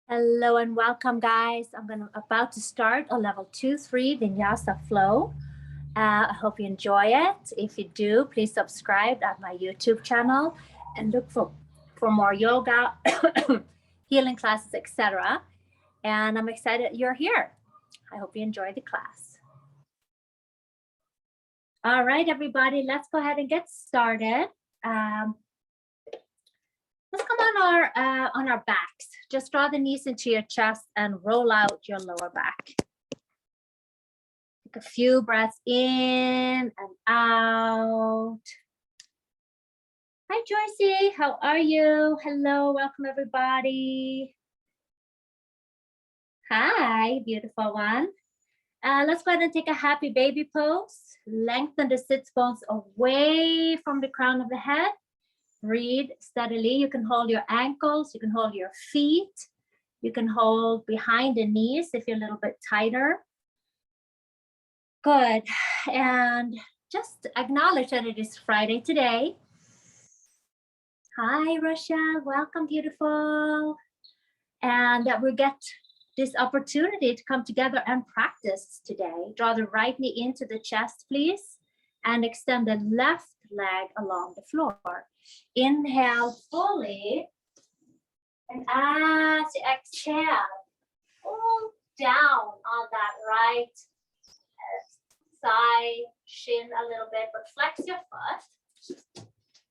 Hello and welcome, guys. About to start a level 2-3 Vinyasa flow. I hope you enjoy it. If you do, please subscribe at my YouTube channel and look for more yoga, healing classes, etc. And I'm excited you're here. I hope you enjoy the class. All right, everybody, let's go ahead and get started. Let's come on our backs. Just draw the knees into your chest and roll out your lower back. Take a few breaths in and out. Hi, Joycey. How are you? Hello, welcome everybody. Hi, beautiful one. Let's go ahead and take a happy baby pose. Lengthen the sits bones away from the crown of the head. Breathe steadily. You can hold your ankles, you can hold your feet, you can hold behind the knees if you're a little bit tighter. Good. And just acknowledge that it is Friday today. Hi, Rochelle. Welcome, beautiful. And that we get this opportunity to come together and practice today. Draw the right knee into the chest, please, and extend the left leg along the floor. Inhale fully, and as you exhale, pull down on that right side, shin a little bit, but flex your foot.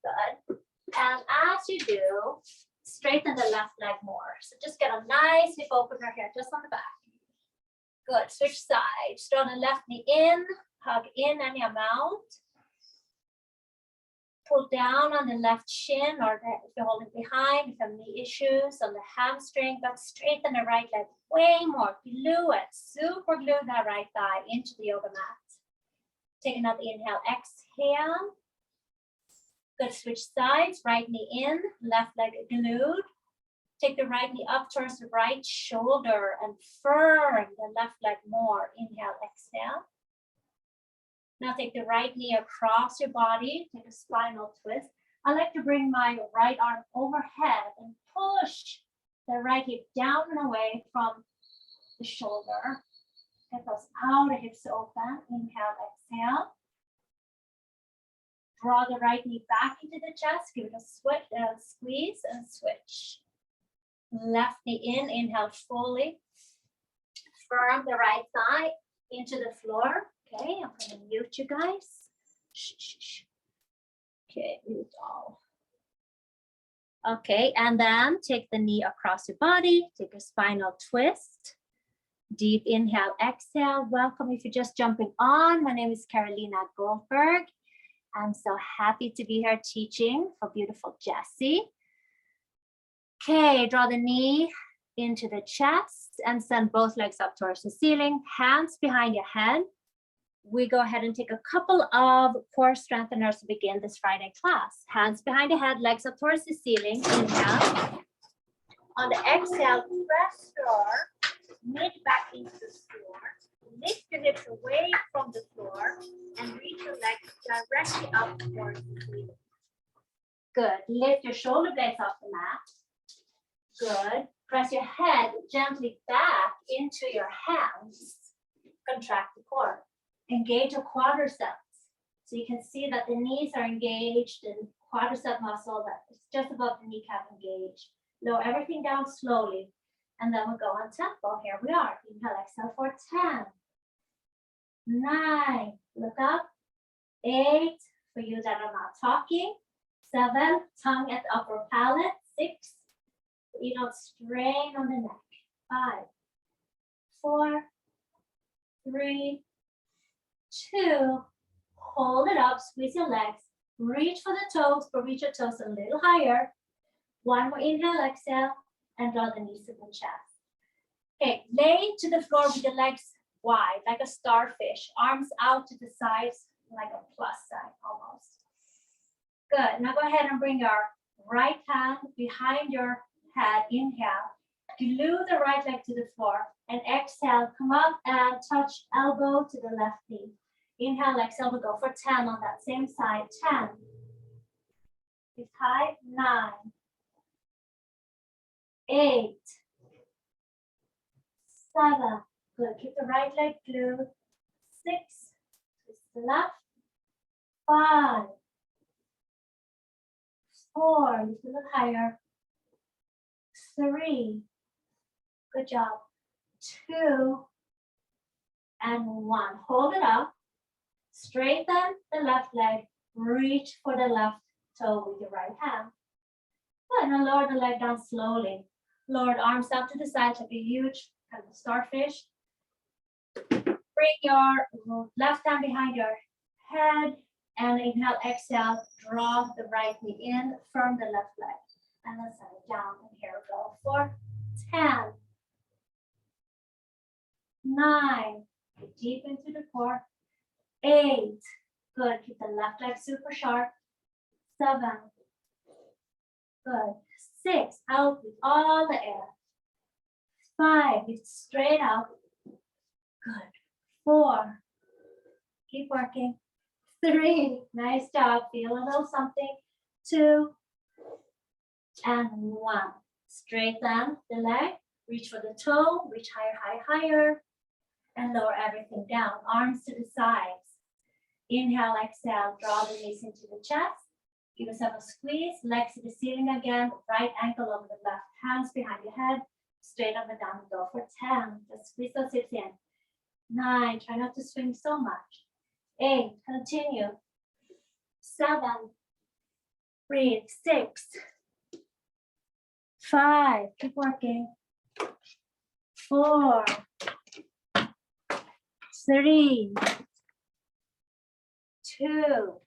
Good. And as you do, straighten the left leg more. So just get a nice hip opener here, just on the back. Good. Switch sides. Draw the left knee in, hug in any amount. Pull down on the left shin, or if you're holding behind, if you have knee issues on the hamstring, but straighten the right leg way more. Glue it, super glue that right thigh into the yoga mat. Take another inhale, exhale. Good, switch sides, right knee in, left leg glued. Take the right knee up towards the right shoulder and firm the left leg more. Inhale, exhale. Now take the right knee across your body, take a spinal twist. I like to bring my right arm overhead and push the right hip down and away from the shoulder. Get those outer hips open. Inhale, exhale. Draw the right knee back into the chest. Give it a squeeze and switch. Left knee in, inhale fully. Firm the right thigh into the floor. Okay, I'm going to mute you guys. Shh. Okay, mute all. Okay, and then take the knee across your body. Take a spinal twist. Deep inhale, exhale. Welcome if you're just jumping on. My name is Carolina Goldberg. I'm so happy to be here teaching for beautiful Jessie. Okay, draw the knee into the chest and send both legs up towards the ceiling. Hands behind your head. We go ahead and take a couple of core strengtheners to begin this Friday class. Hands behind the head, legs up towards the ceiling. Inhale. On the exhale, press your mid back into the floor. Lift your hips away from the floor and reach your legs directly up towards the ceiling. Good. Lift your shoulder blades off the mat. Good. Press your head gently back into your hands. Contract the core. Engage your quadriceps. So you can see that the knees are engaged and quadricep muscle that is just above the kneecap engaged. Lower everything down slowly. And then we'll go on tempo. Here we are. Inhale, exhale for 10. 9. Look up. 8. For you that are not talking. 7. Tongue at the upper palate. 6. So you don't strain on the neck. 5. 4. 3. 2, hold it up, squeeze your legs, reach for the toes, but reach your toes a little higher. 1 more inhale, exhale, and draw the knees to the chest. Okay, lay to the floor with the legs wide, like a starfish, arms out to the sides, like a plus sign almost. Good, now go ahead and bring your right hand behind your head, inhale. Glue the right leg to the floor, and exhale, come up and touch elbow to the left knee. Inhale, exhale, we'll go for 10 on that same side. 10. Lift high. 9. 8. 7. Good. Keep the right leg glued. 6. Twist the left. 5. 4. Lift a little higher. 3. Good job. 2. And 1. Hold it up. Straighten the left leg. Reach for the left toe with your right hand. Good. Now lower the leg down slowly. Lower the arms down to the side like a huge kind of starfish. Bring your left hand behind your head and inhale, exhale. Draw the right knee in, firm the left leg. And then set it down. And here we go for 10, 9, get deep into the core. 8, good. Keep the left leg super sharp. 7, good. 6, out with all the air. 5, lift straight out. Good. 4, keep working. 3, nice job. Feel a little something. 2, and 1. Straighten the leg. Reach for the toe. Reach higher, higher, higher. And lower everything down. Arms to the sides. Inhale, exhale. Draw the knees into the chest. Give yourself a squeeze. Legs to the ceiling again. Right ankle over the left. Hands behind your head. Straight up and down. Go for 10. Just squeeze those hips in. 9. Try not to swing so much. 8. Continue. 7. Breathe. 6. 5. Keep working. 4. 3. 2.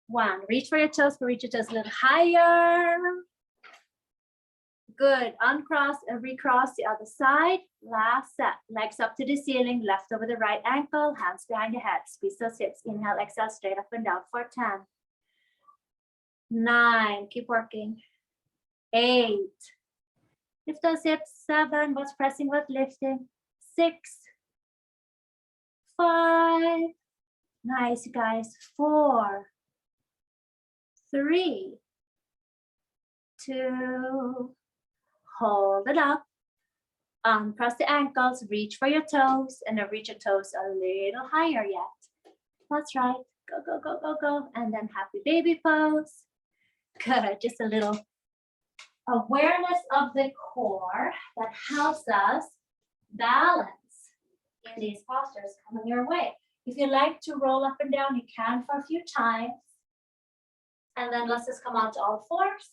1. Reach for your toes, but reach your toes a little higher. Good. Uncross and recross the other side. Last set. Legs up to the ceiling, left over the right ankle, hands behind your head. Squeeze those hips. Inhale, exhale, straight up and down for 10. 9. Keep working. 8. Lift those hips. 7. What's pressing, what's lifting. 6. 5. Nice, guys. 4. 3. 2. Hold it up. Uncross the ankles, reach for your toes, and then reach your toes a little higher yet. That's right. Go, go, go, go, go. And then happy baby pose. Good. Just a little awareness of the core that helps us balance in these postures coming your way. If you like to roll up and down, you can for a few times. And then let's just come on to all fours.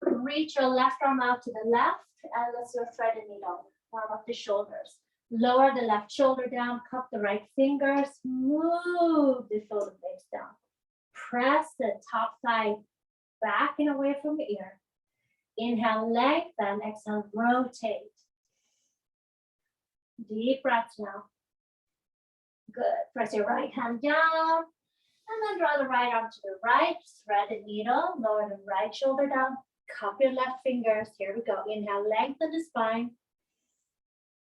Reach your left arm out to the left, and let's do a threaded needle. Warm up the shoulders. Lower the left shoulder down, cup the right fingers, move the shoulder blades down. Press the top thigh back and away from your ear. Inhale, lengthen, exhale, rotate. Deep breaths now. Good. Press your right hand down, and then draw the right arm to the right. Thread the needle, lower the right shoulder down. Cup your left fingers. Here we go. Inhale, lengthen the spine.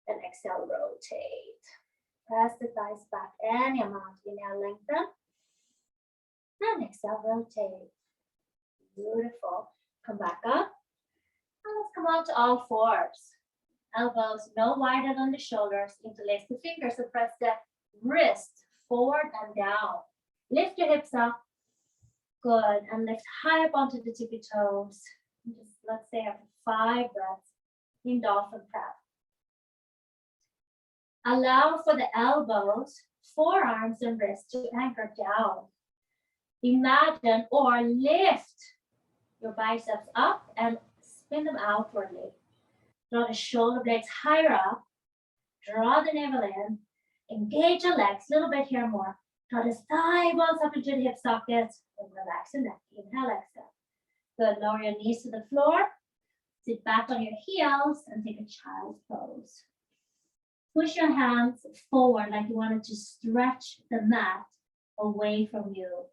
And exhale, rotate. Press the thighs back any amount. Inhale, lengthen. And exhale, rotate. Beautiful. Come back up. And let's come out to all fours. Elbows no wider than the shoulders. Interlace the fingers and press the wrist forward and down. Lift your hips up. Good. And lift high up onto the tippy toes. Just let's say after 5 breaths in dolphin prep. Allow for the elbows, forearms, and wrists to anchor down. Imagine or lift your biceps up and spin them outwardly. Draw the shoulder blades higher up. Draw the navel in. Engage your legs a little bit here more. Draw the thigh bones up into the hip sockets and relax the neck. Inhale, exhale. Good. Lower your knees to the floor. Sit back on your heels and take a child's pose. Push your hands forward like you wanted to stretch the mat away from you.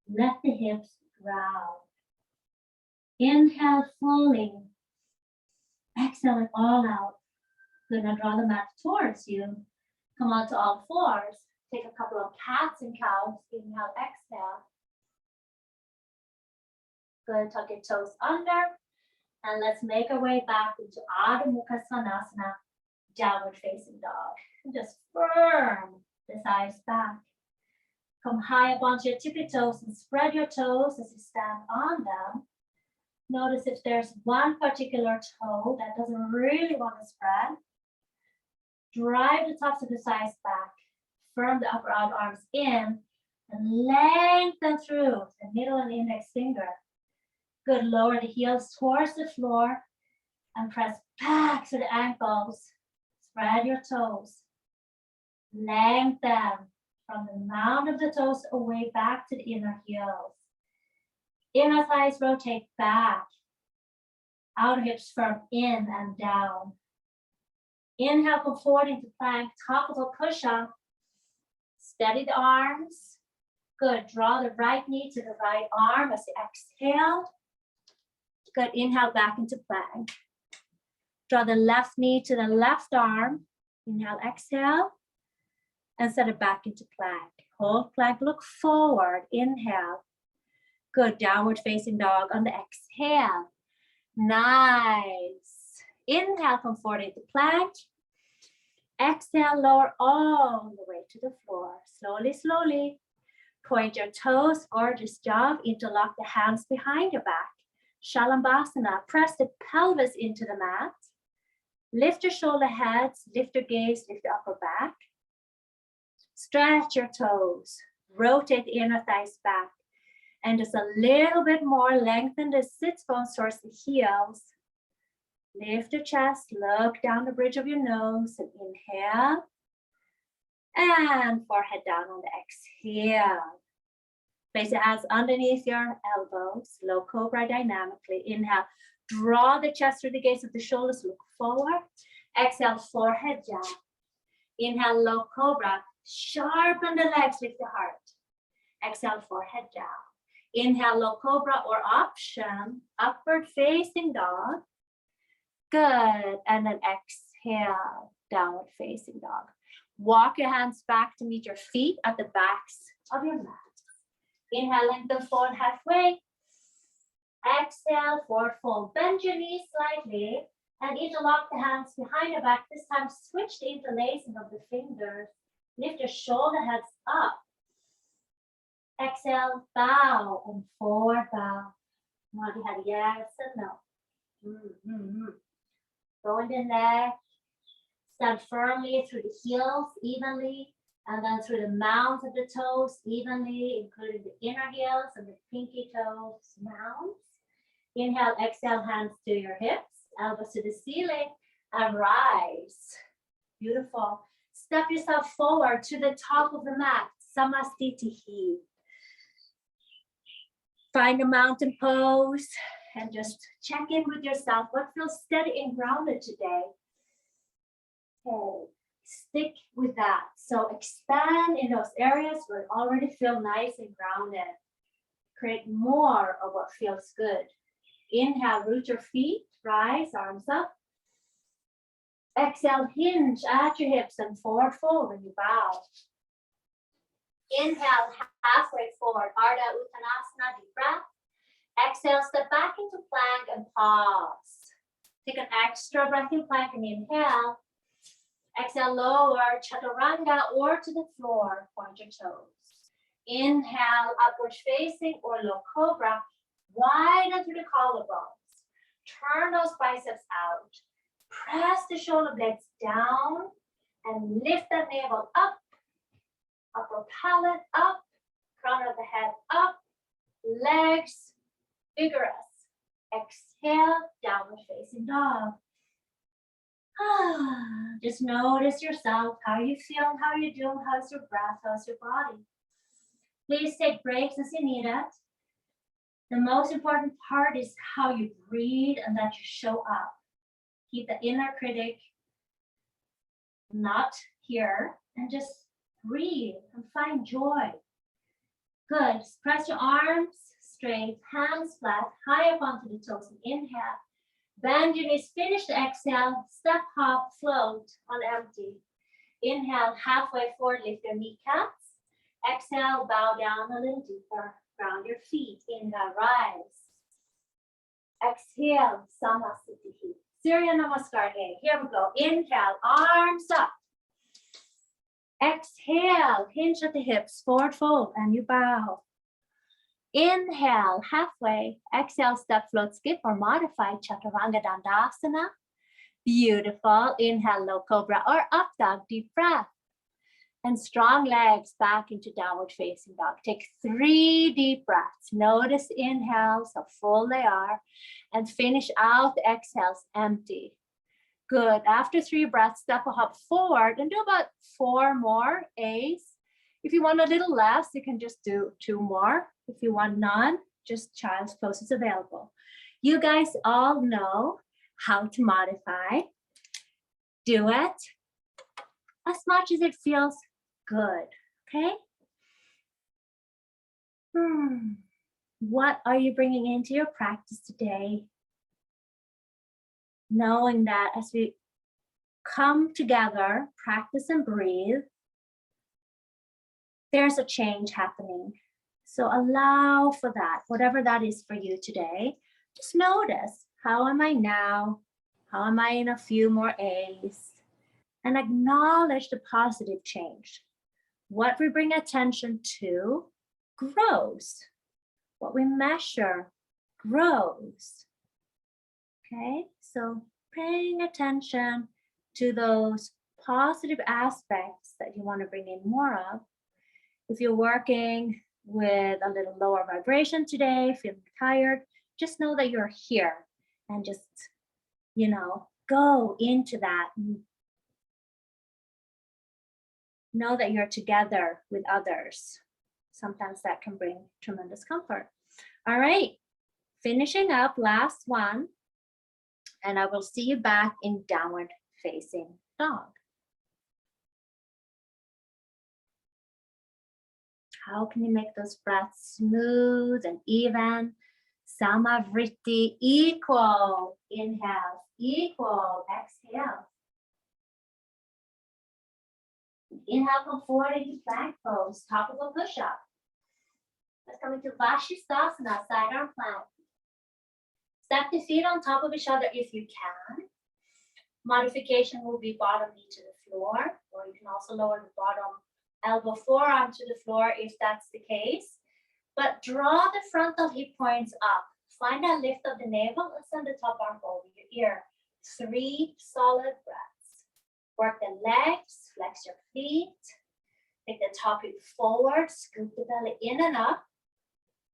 Let the hips ground. Inhale fully. Exhale it all out. Good. Now draw the mat towards you. Come on to all fours. Take a couple of cats and cows. Inhale, exhale. Good. Tuck your toes under. And let's make our way back into Adho Mukha Svanasana, downward facing dog. And just firm the thighs back. Come high up onto your tippy toes and spread your toes as you stand on them. Notice if there's one particular toe that doesn't really want to spread. Drive the tops of the thighs back. Firm the upper arms in and lengthen through the middle and index finger. Good, lower the heels towards the floor and press back to the ankles. Spread your toes. Lengthen from the mound of the toes away back to the inner heels. Inner thighs rotate back. Outer hips firm in and down. Inhale, come forward into plank, top of a push-up. Steady the arms. Good, draw the right knee to the right arm as you exhale. Good, inhale back into plank. Draw the left knee to the left arm. Inhale, exhale. And set it back into plank. Hold plank, look forward, inhale. Good, downward facing dog on the exhale. Nice. Inhale, come forward into plank. Exhale, lower all the way to the floor. Slowly, slowly. Point your toes, gorgeous job. Interlock the hands behind your back. Shalambhasana, press the pelvis into the mat. Lift your shoulder heads, lift your gaze, lift your upper back. Stretch your toes, rotate the inner thighs back. And just a little bit more, lengthen the sits bones towards the heels. Lift your chest, look down the bridge of your nose and inhale. And forehead down on the exhale. Place your hands underneath your elbows, low cobra dynamically. Inhale, draw the chest through the gaze of the shoulders, look forward. Exhale, forehead down. Inhale, low cobra, sharpen the legs, lift the heart. Exhale, forehead down. Inhale, low cobra or option, upward facing dog. Good, and then exhale, downward facing dog. Walk your hands back to meet your feet at the backs of your mat. Inhale, lengthen forward halfway. Exhale, forward fold. Bend your knees slightly and interlock the hands behind your back. This time, switch the interlacing of the fingers. Lift your shoulder heads up. Exhale, bow and forward bow. Nod your head yes and no. Go in the neck. Stand firmly through the heels evenly, and then through the mounds of the toes evenly, including the inner heels and the pinky toes mounds. Inhale, exhale, hands to your hips, elbows to the ceiling, and rise. Beautiful. Step yourself forward to the top of the mat, Samastitihi. Find a mountain pose and just check in with yourself. What feels steady and grounded today? Okay, stick with that. So expand in those areas where you already feel nice and grounded. Create more of what feels good. Inhale, root your feet, rise, arms up. Exhale, hinge at your hips and forward fold when you bow. Inhale, halfway forward, Ardha Uttanasana, deep breath. Exhale, step back into plank and pause. Take an extra breath in plank and inhale. Exhale, lower, chaturanga or to the floor, point your toes. Inhale, upward facing or low cobra, widen through the collarbones. Turn those biceps out. Press the shoulder blades down and lift the navel up. Upper palate up, crown of the head up, legs vigorous. Exhale, downward facing dog. Just notice yourself, how you feel, how you're doing, how's your breath, how's your body. Please take breaks as you need it. The most important part is how you breathe and that you show up. Keep the inner critic not here and just breathe and find joy. Good. Press your arms straight, hands flat, high up onto the toes and inhale. Bend your knees, finish the exhale, step, hop, float on empty. Inhale, halfway forward, lift your kneecaps. Exhale, bow down a little deeper, ground your feet. Inhale, rise. Exhale, Samasthiti. Surya Namaskar. Here we go. Inhale, arms up. Exhale, hinge at the hips, forward fold, and you bow. Inhale, halfway. Exhale, step, float, skip, or modified Chaturanga Dandasana. Beautiful. Inhale, low cobra or up dog, deep breath. And strong legs back into downward facing dog. Take 3 deep breaths. Notice inhales, how full they are. And finish out the exhales, empty. Good. After 3 breaths, step a hop forward and do about 4 more A's. If you want a little less, you can just do 2 more. If you want none, just child's pose is available. You guys all know how to modify. Do it as much as it feels good, okay? What are you bringing into your practice today? Knowing that as we come together, practice and breathe, there's a change happening. So allow for that, whatever that is for you today. Just notice, how am I now? How am I in a few more A's? And acknowledge the positive change. What we bring attention to grows. What we measure grows. Okay, so paying attention to those positive aspects that you want to bring in more of. If you're working with a little lower vibration today, feeling tired, just know that you're here and just, go into that. Know that you're together with others. Sometimes that can bring tremendous comfort. All right, finishing up, last one. And I will see you back in downward facing dog. How can you make those breaths smooth and even? Samavritti, equal. Inhale, equal. Exhale. Inhale, come forward into plank pose, top of a push-up. Let's come into Vashisthasana, side arm plank. Step the feet on top of each other if you can. Modification will be bottom knee to the floor, or you can also lower the bottom elbow forearm to the floor if that's the case. But draw the frontal hip points up. Find that lift of the navel and send the top arm over your ear. 3 solid breaths. Work the legs, flex your feet. Take the top hip forward, scoop the belly in and up.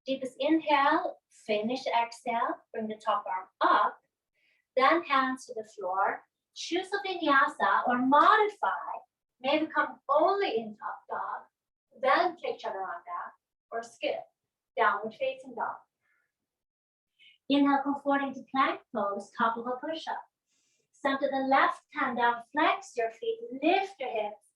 Deepest inhale, finish exhale, bring the top arm up. Then hands to the floor. Choose a vinyasa or modify. Maybe come only in top dog. Then take chaturanga or skip. Downward facing dog. Inhale, come forward into plank pose, top of a push-up. Center the left hand down, flex your feet, lift your hips,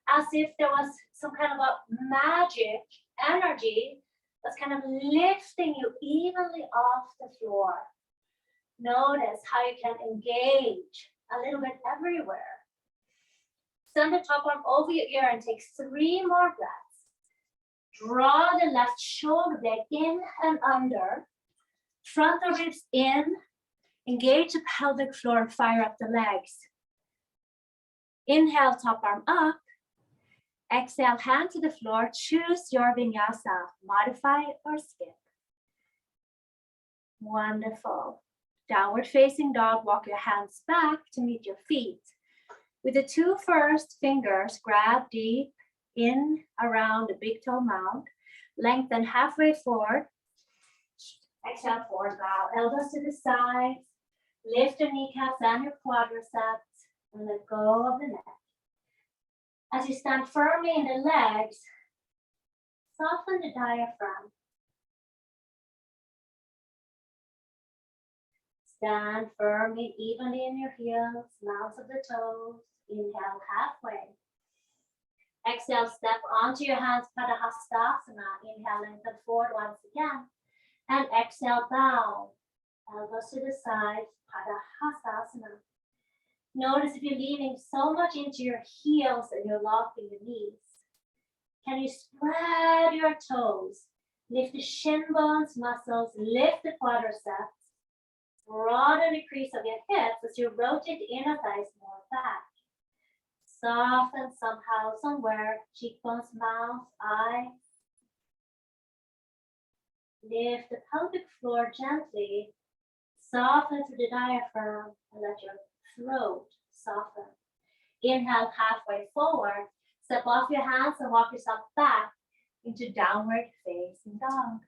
as if there was some kind of a magic energy that's kind of lifting you evenly off the floor. Notice how you can engage a little bit everywhere. Send the top arm over your ear and take 3 more breaths. Draw the left shoulder blade in and under. Frontal ribs in. Engage the pelvic floor, fire up the legs. Inhale, top arm up. Exhale, hand to the floor. Choose your vinyasa, modify or skip. Wonderful. Downward facing dog, walk your hands back to meet your feet. With the 2 first fingers, grab deep in around the big toe mound. Lengthen halfway forward. Exhale, forward bow. Elbows to the sides. Lift your kneecaps and your quadriceps and let go of the neck. As you stand firmly in the legs, soften the diaphragm. Stand firmly, evenly in your heels, mounts of the toes. Inhale halfway. Exhale, step onto your hands, Padahastasana. Inhale, lengthen forward once again. And exhale, bow. Elbows to the sides, Padahastasana. Notice if you're leaning so much into your heels and you're locking the knees. Can you spread your toes? Lift the shin bones, muscles, lift the quadriceps. Broaden the crease of your hips as you rotate the inner thighs more back. Soften somehow, somewhere, cheekbones, mouth, eyes. Lift the pelvic floor gently. Soften through the diaphragm and let your throat soften. Inhale halfway forward. Step off your hands and walk yourself back into downward facing dog.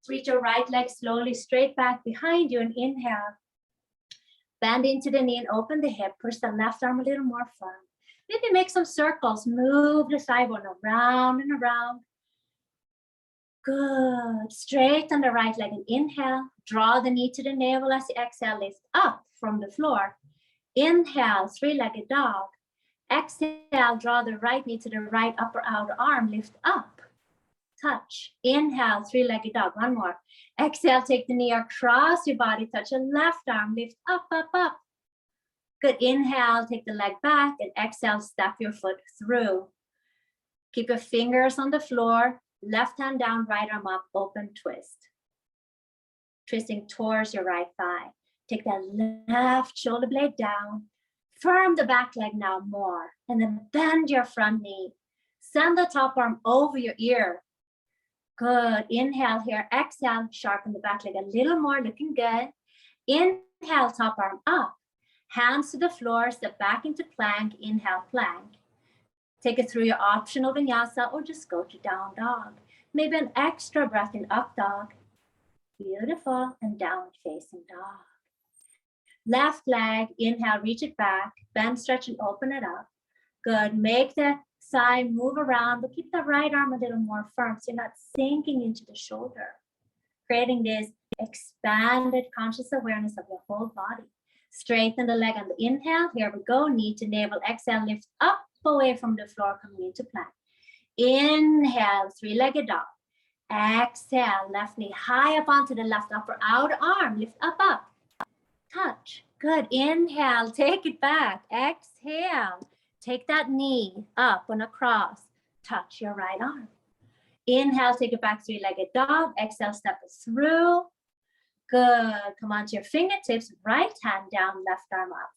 Reach your right leg slowly straight back behind you and inhale. Bend into the knee and open the hip. Push the left arm a little more firm. Maybe make some circles. Move the thigh bone around and around. Good. Straighten the right leg and inhale. Draw the knee to the navel as you exhale. Lift up from the floor. Inhale, three-legged dog. Exhale, draw the right knee to the right upper outer arm. Lift up. Touch. Inhale, three-legged dog. One more. Exhale, take the knee across your body. Touch your left arm. Lift up, up, up. Good. Inhale, take the leg back. And exhale, step your foot through. Keep your fingers on the floor. Left hand down, right arm up. Open twist. Twisting towards your right thigh. Take that left shoulder blade down. Firm the back leg now more. And then bend your front knee. Send the top arm over your ear. Good. Inhale here. Exhale. Sharpen the back leg a little more. Looking good. Inhale. Top arm up. Hands to the floor. Step back into plank. Inhale. Plank. Take it through your optional vinyasa or just go to down dog. Maybe an extra breath in up dog. Beautiful. And downward facing dog. Left leg. Inhale. Reach it back. Bend, stretch, and open it up. Good. Make the side move around, but keep the right arm a little more firm so you're not sinking into the shoulder. Creating this expanded conscious awareness of your whole body. Straighten the leg on the inhale. Here we go. Knee to navel. Exhale. Lift up away from the floor. Coming into plank. Inhale. Three-legged dog. Exhale. Left knee high up onto the left upper outer arm. Lift up, up. Touch. Good. Inhale. Take it back. Exhale. Take that knee up and across. Touch your right arm. Inhale, take it back, three-legged dog. Exhale, step it through. Good. Come on to your fingertips. Right hand down, left arm up.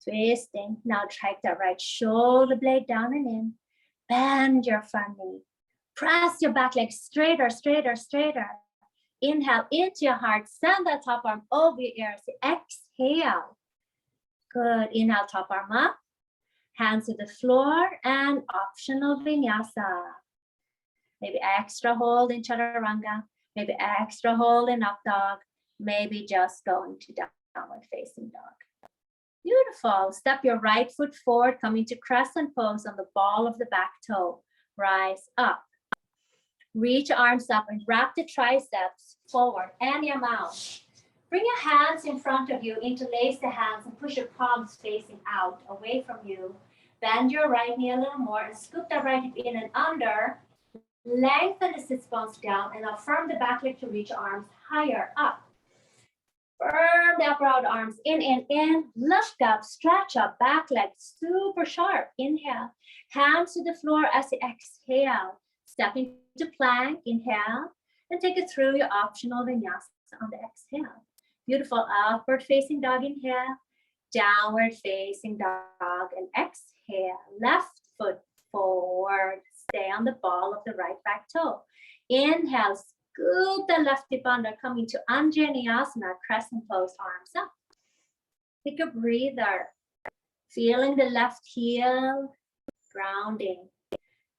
Twisting. Now track that right shoulder blade down and in. Bend your front knee. Press your back leg straighter, straighter, straighter. Inhale into your heart. Send that top arm over your ears. Exhale. Good. Inhale, top arm up. Hands to the floor and optional vinyasa. Maybe extra hold in chaturanga. Maybe extra hold in up dog. Maybe just going to downward facing dog. Beautiful. Step your right foot forward, coming to crescent pose on the ball of the back toe. Rise up. Reach your arms up and wrap the triceps forward and your mouth. Bring your hands in front of you, interlace the hands and push your palms facing out, away from you. Bend your right knee a little more and scoop the right hip in and under. Lengthen the sit bones down and affirm the back leg to reach your arms higher up. Firm the upper outer arms in. Lift up, stretch up, back leg super sharp. Inhale. Hands to the floor as you exhale. Step into plank, inhale, and take it through your optional vinyasa on the exhale. Beautiful. Upward facing dog, inhale. Downward facing dog and exhale. Left foot forward. Stay on the ball of the right back toe. Inhale. Scoop the left hip under. Coming to Anjaneyasana. Crescent pose. Arms up. Take a breather. Feeling the left heel. Grounding.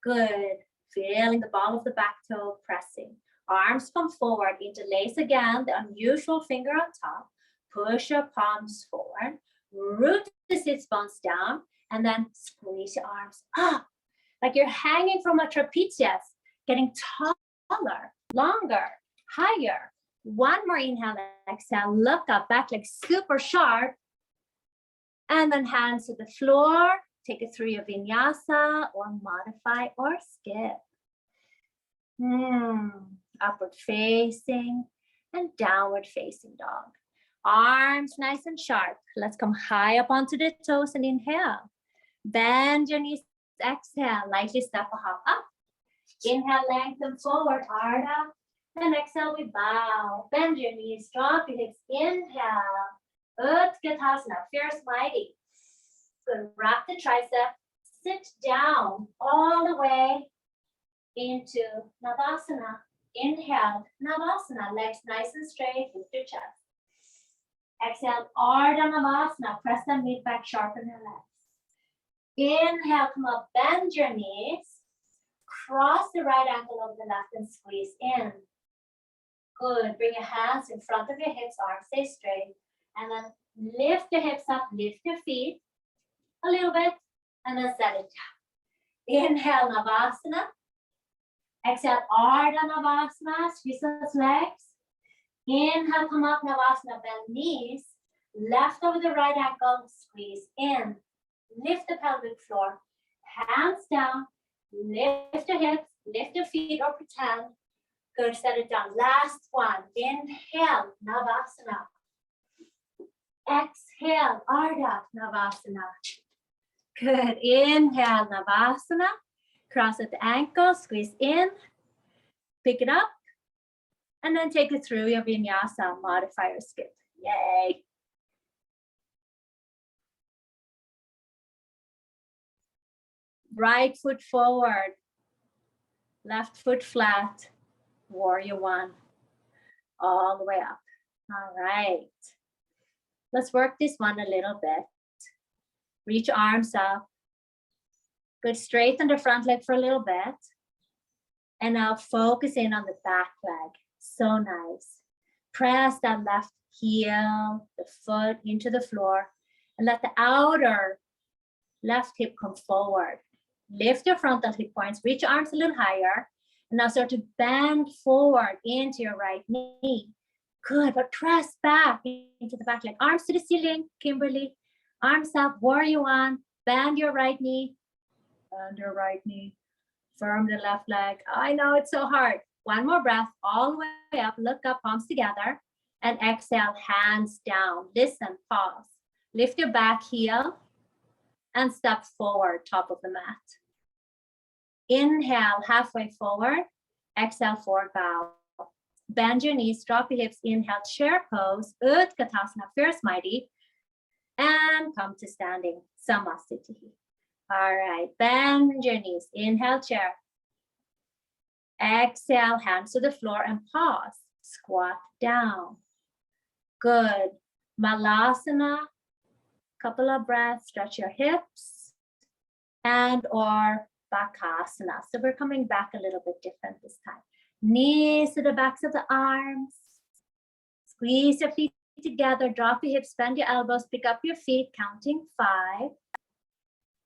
Good. Feeling the ball of the back toe. Pressing. Arms come forward, interlace again, the unusual finger on top. Push your palms forward, root the sit bones down, and then squeeze your arms up. Like you're hanging from a trapezius, getting taller, longer, higher. One more inhale, exhale, look up, back leg super sharp. And then hands to the floor, take it through your vinyasa or modify or skip. Upward facing and downward facing dog. Arms nice and sharp. Let's come high up onto the toes and inhale. Bend your knees, exhale, lightly step a hop up. Inhale, lengthen forward, Ardha. And exhale, we bow. Bend your knees, drop your hips. Inhale. Utkatasana, fierce mighty. Good. Wrap the tricep. Sit down all the way into Navasana. Inhale, Navasana. Legs nice and straight. Lift your chest. Exhale, Ardha Navasana. Press the mid back, sharpen your legs. Inhale, come up, bend your knees. Cross the right ankle over the left and squeeze in. Good. Bring your hands in front of your hips, arms stay straight. And then lift your hips up, lift your feet a little bit, and then set it down. Inhale, Navasana. Exhale, Ardha Navasana. Squeeze those legs. Inhale, come up, Navasana, bend knees. Left over the right ankle, squeeze in. Lift the pelvic floor. Hands down. Lift your hips, lift your feet or pretend. Good, set it down. Last one. Inhale, Navasana. Exhale, Ardha Navasana. Good. Inhale, Navasana. Cross at the ankle, squeeze in. Pick it up. And then take it through your vinyasa modifier skip. Yay. Right foot forward, left foot flat, warrior one, all the way up. All right. Let's work this one a little bit. Reach arms up. Good, straighten the front leg for a little bit. And now focus in on the back leg. So nice. Press that left heel, the foot into the floor, and let the outer left hip come forward. Lift your frontal hip points, reach your arms a little higher, and now start to bend forward into your right knee. Good, but press back into the back leg. Arms to the ceiling, Kimberly. Arms up, warrior one. Bend your right knee. Bend your right knee. Firm the left leg. I know it's so hard. One more breath, all the way up. Look up, palms together. And exhale, hands down. Listen, pause. Lift your back heel and step forward, top of the mat. Inhale, halfway forward. Exhale, forward bow. Bend your knees, drop your hips. Inhale, chair pose. Utkatasana, fierce mighty. And come to standing, Samasthiti. All right, bend your knees. Inhale, chair. Exhale, hands to the floor and pause. Squat down. Good. Malasana. Couple of breaths, stretch your hips. And or Bakasana. So we're coming back a little bit different this time. Knees to the backs of the arms. Squeeze your feet together, drop your hips, bend your elbows, pick up your feet, counting 5.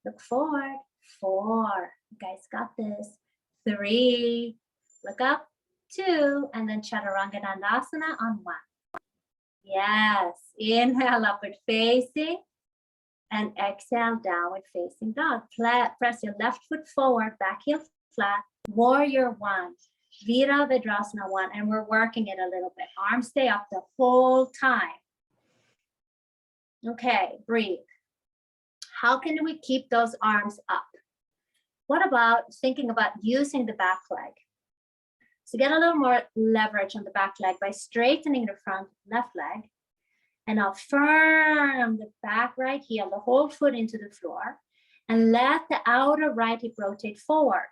Look forward, 4. You guys got this. 3. Look up, 2. And then Chaturanga Dandasana on 1. Yes. Inhale, upward facing. And exhale, downward facing dog. Press your left foot forward, back heel flat. Warrior 1. Virabhadrasana 1. And we're working it a little bit. Arms stay up the whole time. Okay, breathe. How can we keep those arms up? What about thinking about using the back leg? So get a little more leverage on the back leg by straightening the front left leg. And now firm the back right heel, the whole foot into the floor. And let the outer right hip rotate forward.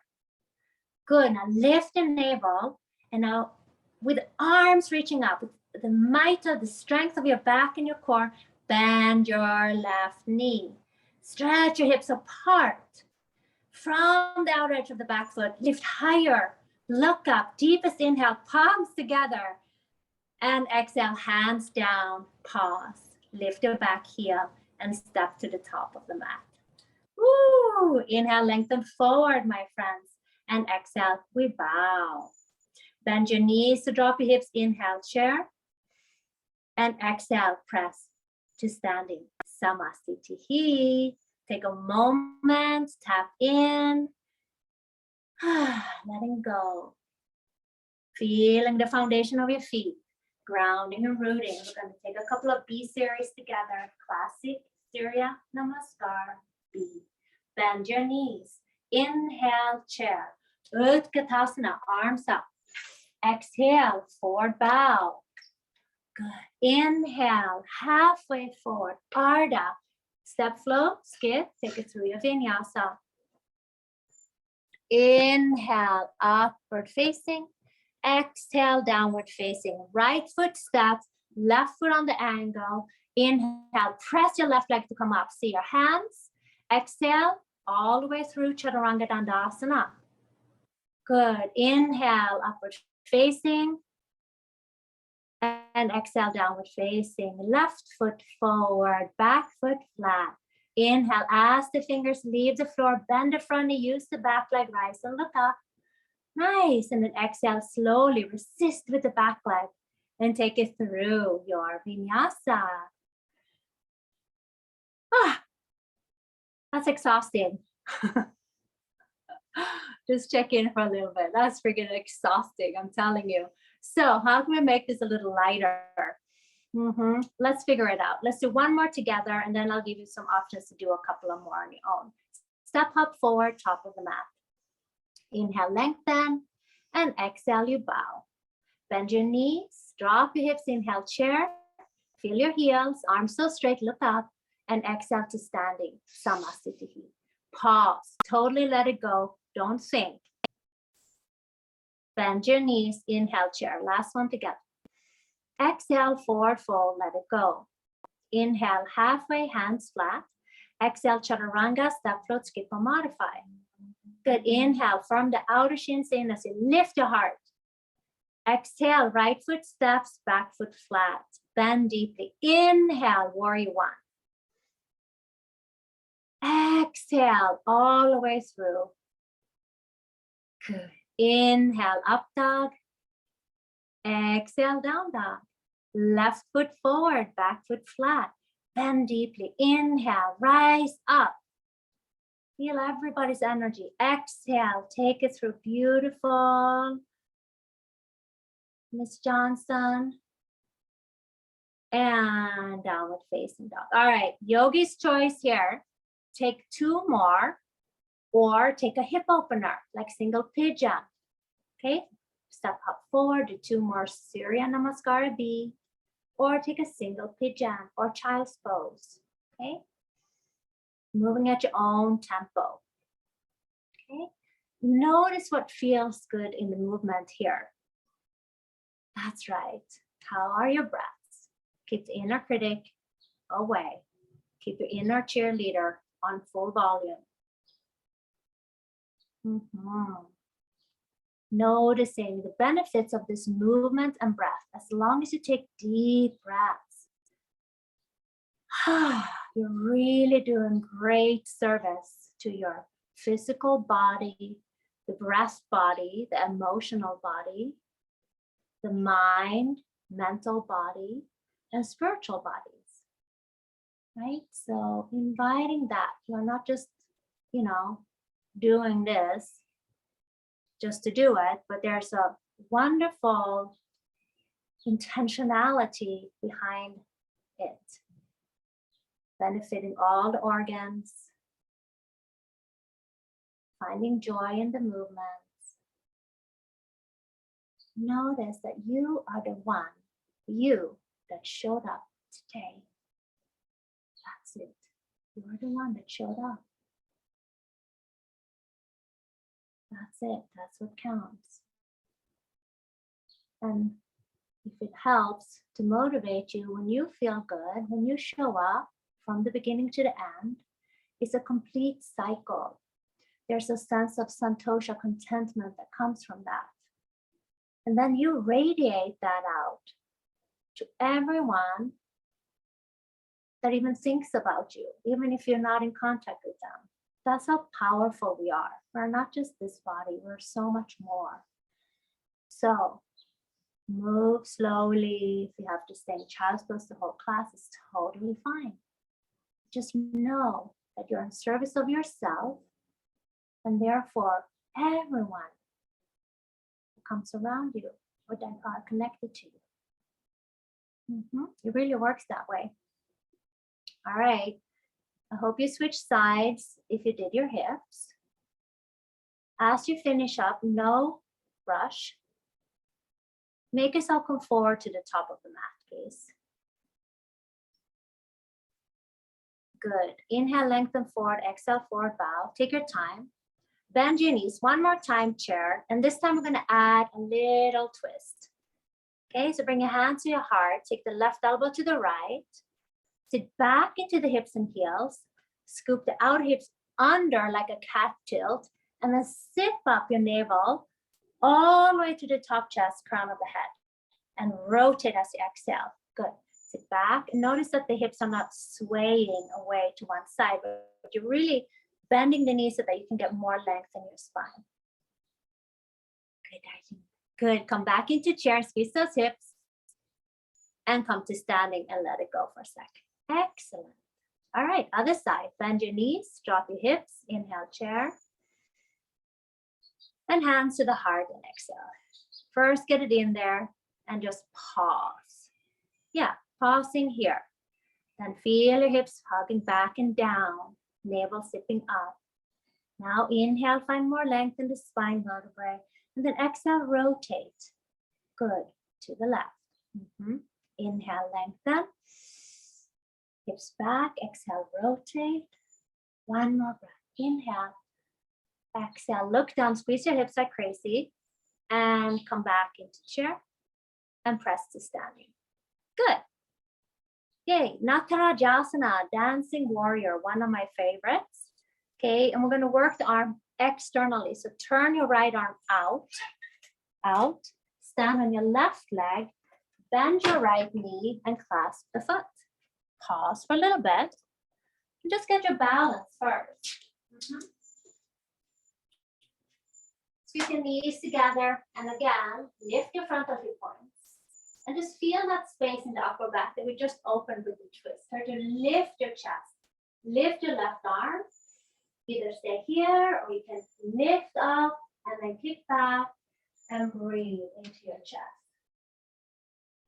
Good, now lift the navel. And now with arms reaching up, with the might of the strength of your back and your core, bend your left knee. Stretch your hips apart. From the outer edge of the back foot, lift higher. Look up, deepest inhale, palms together. And exhale, hands down, pause. Lift your back heel and step to the top of the mat. Woo! Inhale, lengthen forward, my friends. And exhale, we bow. Bend your knees to drop your hips. Inhale, chair. And exhale, press to standing. Samasthiti. Take a moment, tap in. Letting go. Feeling the foundation of your feet. Grounding and rooting. We're going to take a couple of B series together. Classic, Surya Namaskar, B. Bend your knees. Inhale, chair. Utkatasana, arms up. Exhale, forward bow. Good. Inhale, halfway forward, Ardha. Step flow, skip, take it through your vinyasa. Inhale, upward facing. Exhale, downward facing. Right foot steps, left foot on the angle. Inhale, press your left leg to come up. See your hands. Exhale, all the way through Chaturanga Dandasana. Good. Inhale, upward facing. And exhale, downward facing. Left foot forward, back foot flat. Inhale, as the fingers leave the floor, bend the front knee, use the back leg, rise and look up. Nice. And then exhale, slowly resist with the back leg and take it through your vinyasa. That's exhausting. Just check in for a little bit. That's freaking exhausting, I'm telling you. So how can we make this a little lighter? Let's figure it out. Let's do one more together, and then I'll give you some options to do a couple of more on your own. Step hop forward, top of the mat. Inhale, lengthen, and exhale, you bow. Bend your knees, drop your hips, inhale, chair. Feel your heels, arms so straight, look up, and exhale to standing, Samasthiti. Pause, totally let it go, don't think. Bend your knees, inhale, chair. Last one together. Exhale, forward fold, let it go. Inhale, halfway, hands flat. Exhale, chaturanga, step float, skip or modify. Good, inhale from the outer shins in as you lift your heart. Exhale, right foot steps, back foot flat. Bend deeply. Inhale, warrior one. Exhale, all the way through. Good. Inhale, up dog. Exhale, down dog. Left foot forward, back foot flat. Bend deeply. Inhale, rise up. Feel everybody's energy. Exhale, take it through. Beautiful. Miss Johnson. And downward facing dog. All right, yogi's choice here. Take two more, or take a hip opener, like single pigeon. Okay, step up forward, do two more Surya Namaskara B, or take a single pigeon or child's pose. Okay, moving at your own tempo. Okay, notice what feels good in the movement here. That's right. How are your breaths? Keep the inner critic away. Keep your inner cheerleader on full volume. Noticing the benefits of this movement and breath as long as you take deep breaths. You're really doing great service to your physical body, the breath body, the emotional body, the mind, mental body, and spiritual bodies. Right? So inviting that, you're not just, doing this just to do it, but there's a wonderful intentionality behind it, benefiting all the organs, finding joy in the movements. Notice that you are the one, you that showed up today. That's it. You're the one that showed up. That's it. That's what counts. And if it helps to motivate you, when you feel good, when you show up from the beginning to the end, it's a complete cycle. There's a sense of santosha, contentment that comes from that. And then you radiate that out to everyone that even thinks about you, even if you're not in contact with them. That's how powerful we are. We're not just this body, we're so much more. So move slowly. If you have to stay in child's pose the whole class, it's totally fine. Just know that you're in service of yourself, and therefore everyone who comes around you or that are connected to you. It really works that way. All right. I hope you switch sides if you did your hips. As you finish up, no rush. Make yourself come forward to the top of the mat, please. Good. Inhale, lengthen forward, exhale, forward bow. Take your time. Bend your knees one more time, chair. And this time we're going to add a little twist. Okay, so bring your hand to your heart. Take the left elbow to the right. Sit back into the hips and heels. Scoop the outer hips under like a cat tilt. And then zip up your navel all the way to the top chest, crown of the head. And rotate as you exhale. Good. Sit back and notice that the hips are not swaying away to one side, but you're really bending the knees so that you can get more length in your spine. Good. Good. Come back into chair, squeeze those hips, and come to standing and let it go for a second. Excellent. All right, other side. Bend your knees, drop your hips, inhale, chair. And hands to the heart and exhale. First, get it in there and just pause. Yeah, pausing here. Then feel your hips hugging back and down, navel zipping up. Now inhale, find more length in the spine vertebrae. And then exhale, rotate. Good, to the left. Inhale, lengthen. Hips back, exhale, rotate. One more breath. Inhale. Exhale, look down, squeeze your hips like crazy. And come back into chair. And press to standing. Good. Yay, Natarajasana, dancing warrior, one of my favorites. Okay, and we're going to work the arm externally. So turn your right arm out, stand on your left leg, bend your right knee and clasp the foot. Pause for a little bit. And just get your balance first. Squeeze your knees together and again, lift your frontal hip points. And just feel that space in the upper back that we just opened with the twist. Start to lift your chest. Lift your left arm. Either stay here or you can lift up and then kick back and breathe into your chest.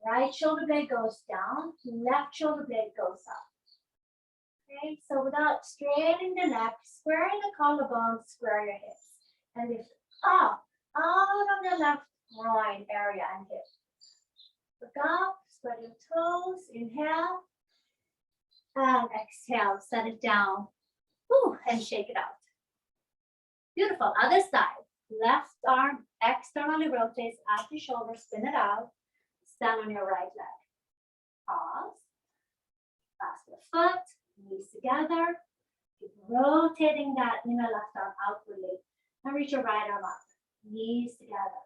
Right shoulder blade goes down, left shoulder blade goes up. Okay, so without straining the neck, squaring the collarbone, square your hips. And lift up, out of the left groin area and hip. Look up, spread your toes, inhale. And exhale, set it down. Whew, and shake it out. Beautiful. Other side. Left arm externally rotates at the shoulder, spin it out. Stand on your right leg. Pause. Clasp the foot, knees together. Keep rotating that inner left arm outwardly. And reach your right arm up. Knees together.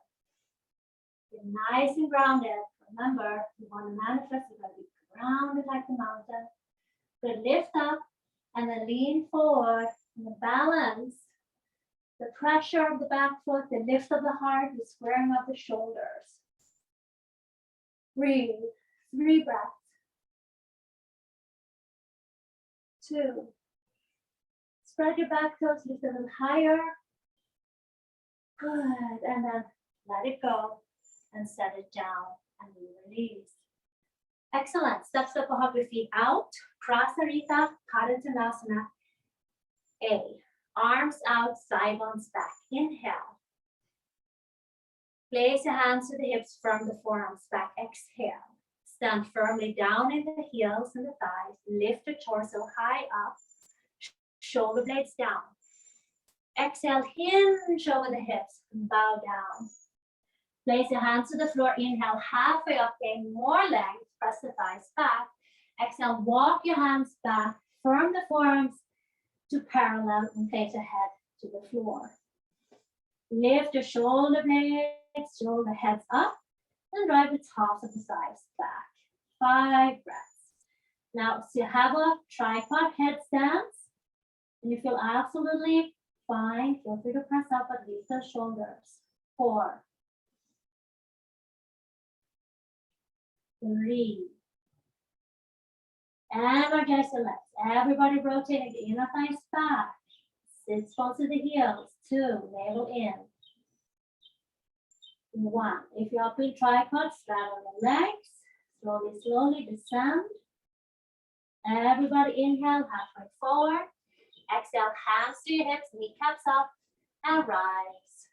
Get nice and grounded. Remember, you want to manifest, you got to be grounded like the mountain. Good, lift up. And then lean forward and the balance, the pressure of the back foot, the lift of the heart, the squaring of the shoulders. Breathe, 3 breaths. 2. Spread your back toes, lift a little higher. Good, and then let it go and set it down and release. Excellent. Step, hop your feet out. Prasarita, Padottanasana. A. Arms out, side bones back. Inhale. Place your hands to the hips from the forearms back. Exhale. Stand firmly down in the heels and the thighs. Lift the torso high up. Shoulder blades down. Exhale, hinge over the hips and bow down. Place your hands to the floor. Inhale, halfway up, gain more length. Press the thighs back. Exhale, walk your hands back. Firm the forearms to parallel and place your head to the floor. Lift your shoulder blades, shoulder heads up, and drive the tops of the thighs back. 5 breaths. Now, so you have a tripod headstands, and you feel absolutely fine. Feel free to press up and lift the shoulders. 4. 3. Energize the legs. Everybody rotating the inner thighs back. Sit bones to the heels. 2. Navel in. 1. If you're up in tripod, straddle the legs. Slowly, slowly descend. Everybody inhale, halfway forward. Exhale, hands to your hips, kneecaps up, and rise.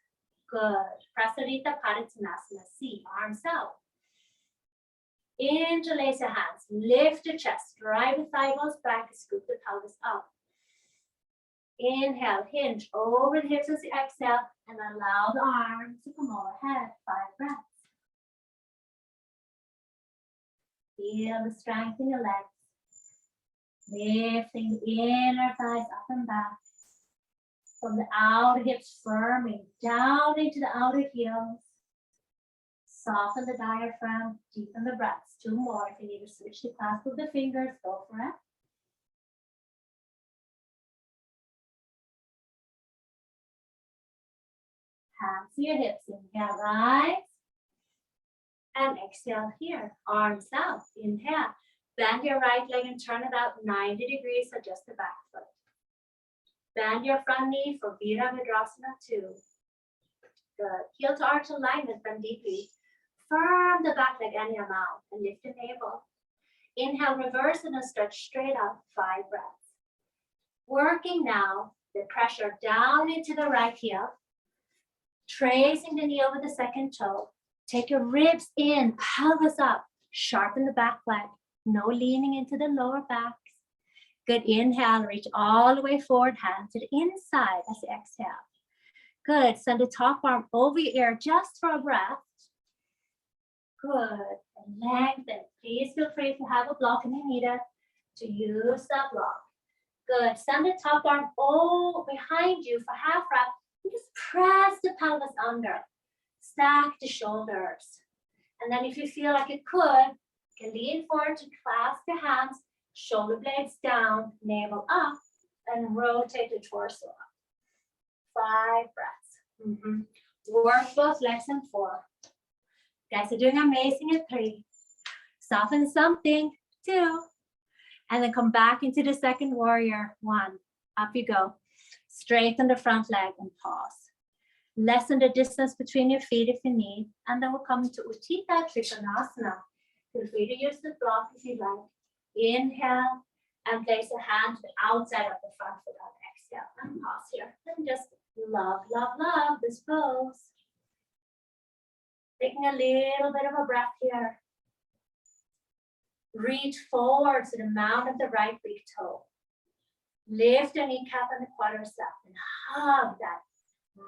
Good. Prasarita Padottanasana. C, arms out. Interlace your hands. Lift your chest. Drive the thigh bones back. Scoop the pelvis up. Inhale, hinge over the hips as you exhale, and allow the arms to come overhead. 5 breaths. Feel the strength in your legs. Lifting the inner thighs up and back. From the outer hips firming down into the outer heels. Soften the diaphragm, deepen the breaths. 2 more. If you need to switch the clasp of the fingers, go for it. Hands to your hips. Inhale, rise. And exhale here. Arms out. Inhale. Bend your right leg and turn it out 90 degrees. Adjust the back foot. Bend your front knee for Virabhadrasana 2. Good. Heel to arch alignment. Bend deeply. Firm the back leg and your mouth. And lift your navel. Inhale, reverse and stretch straight up. 5 breaths. Working now the pressure down into the right heel. Tracing the knee over the second toe. Take your ribs in, pelvis up. Sharpen the back leg. No leaning into the lower back. Good. Inhale, reach all the way forward. Hand to the inside as you exhale. Good. Send the top arm over your ear just for a breath. Good. And lengthen. Please feel free to have a block if you need it to use that block. Good. Send the top arm all behind you for half breath. And just press the pelvis under. Stack the shoulders. And then if you feel like you can lean forward to clasp your hands, shoulder blades down, navel up, and rotate the torso up. 5 breaths. Work both legs in 4. Guys are doing amazing at 3. Soften something, 2. And then come back into the second warrior. 1. Up you go. Straighten the front leg and pause. Lessen the distance between your feet if you need. And then we'll come into Utthita Trikonasana. Feel free to use the block if you like. Inhale and place your hand to the outside of the front foot on exhale. And pause here. And just love, love, love this pose. Taking a little bit of a breath here. Reach forward to the mount of the right big toe. Lift your kneecap and the quadricep and hug that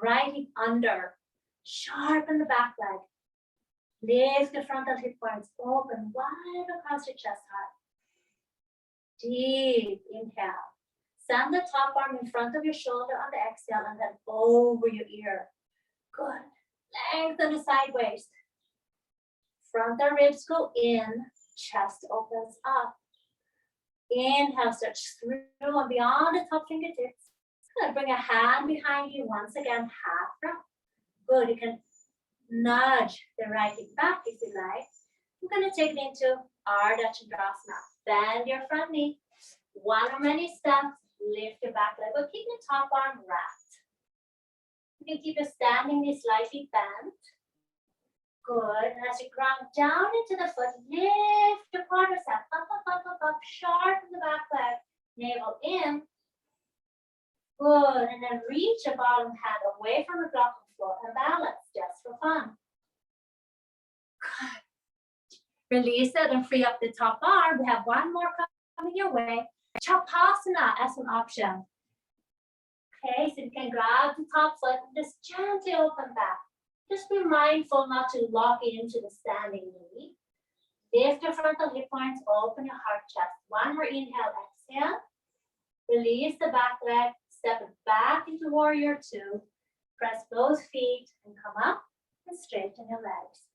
right hip under. Sharpen the back leg. Lift the frontal hip points open wide across your chest height. Deep inhale. Send the top arm in front of your shoulder on the exhale and then over your ear. Good. Lengthen the side waist. Frontal ribs go in. Chest opens up. Inhale, stretch through and beyond the top fingertips. Good. Bring a hand behind you once again, half breath. Good. You can nudge the right hip back if you like. I'm going to take it into Ardha Chandrasana. Bend your front knee. 1 or many steps. Lift your back leg. But keep your top arm wrapped. You can keep your standing knee slightly bent. Good. And as you ground down into the foot, lift your quadricep. Up, up, up, up, up. Sharpen the back leg. Navel in. Good. And then reach your bottom hand away from the block of the floor and balance just for fun. Good. Release it and free up the top arm. We have 1 more coming your way. Chapasana as an option. Okay, so you can grab the top foot and just gently open back. Just be mindful not to lock into the standing knee. Lift your frontal hip points, open your heart chest. 1 more inhale, exhale. Release the back leg, step it back into warrior 2. Press both feet and come up and straighten your legs.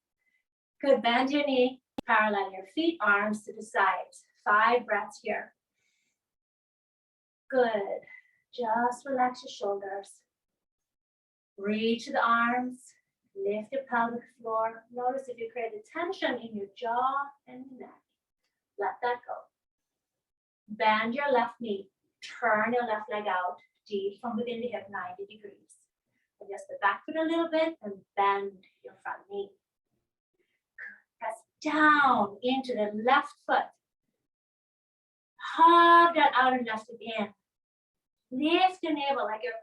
Good, bend your knee, parallel your feet, arms to the sides. 5 breaths here. Good. Just relax your shoulders. Reach the arms. Lift your pelvic floor. Notice if you create a tension in your jaw and your neck. Let that go. Bend your left knee. Turn your left leg out deep from within the hip 90 degrees. Adjust the back foot a little bit and bend your front knee. Press down into the left foot. Hug that outer left hip in. Lift your navel like you're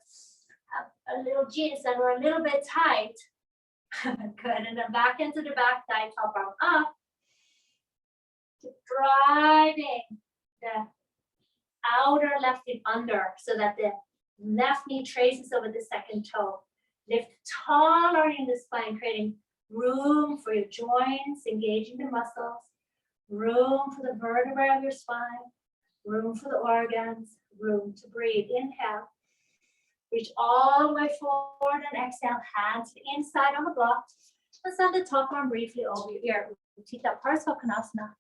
have a little jeans that were a little bit tight. Good, and then back into the back thigh, top arm up. Driving the outer left hip under so that the left knee traces over the second toe. Lift taller in the spine, creating room for your joints, engaging the muscles, room for the vertebrae of your spine, room for the organs, room to breathe. Inhale, reach all the way forward and exhale, hands to the inside on the block. And send the top arm briefly over your ear. Utthita Parsvakonasana.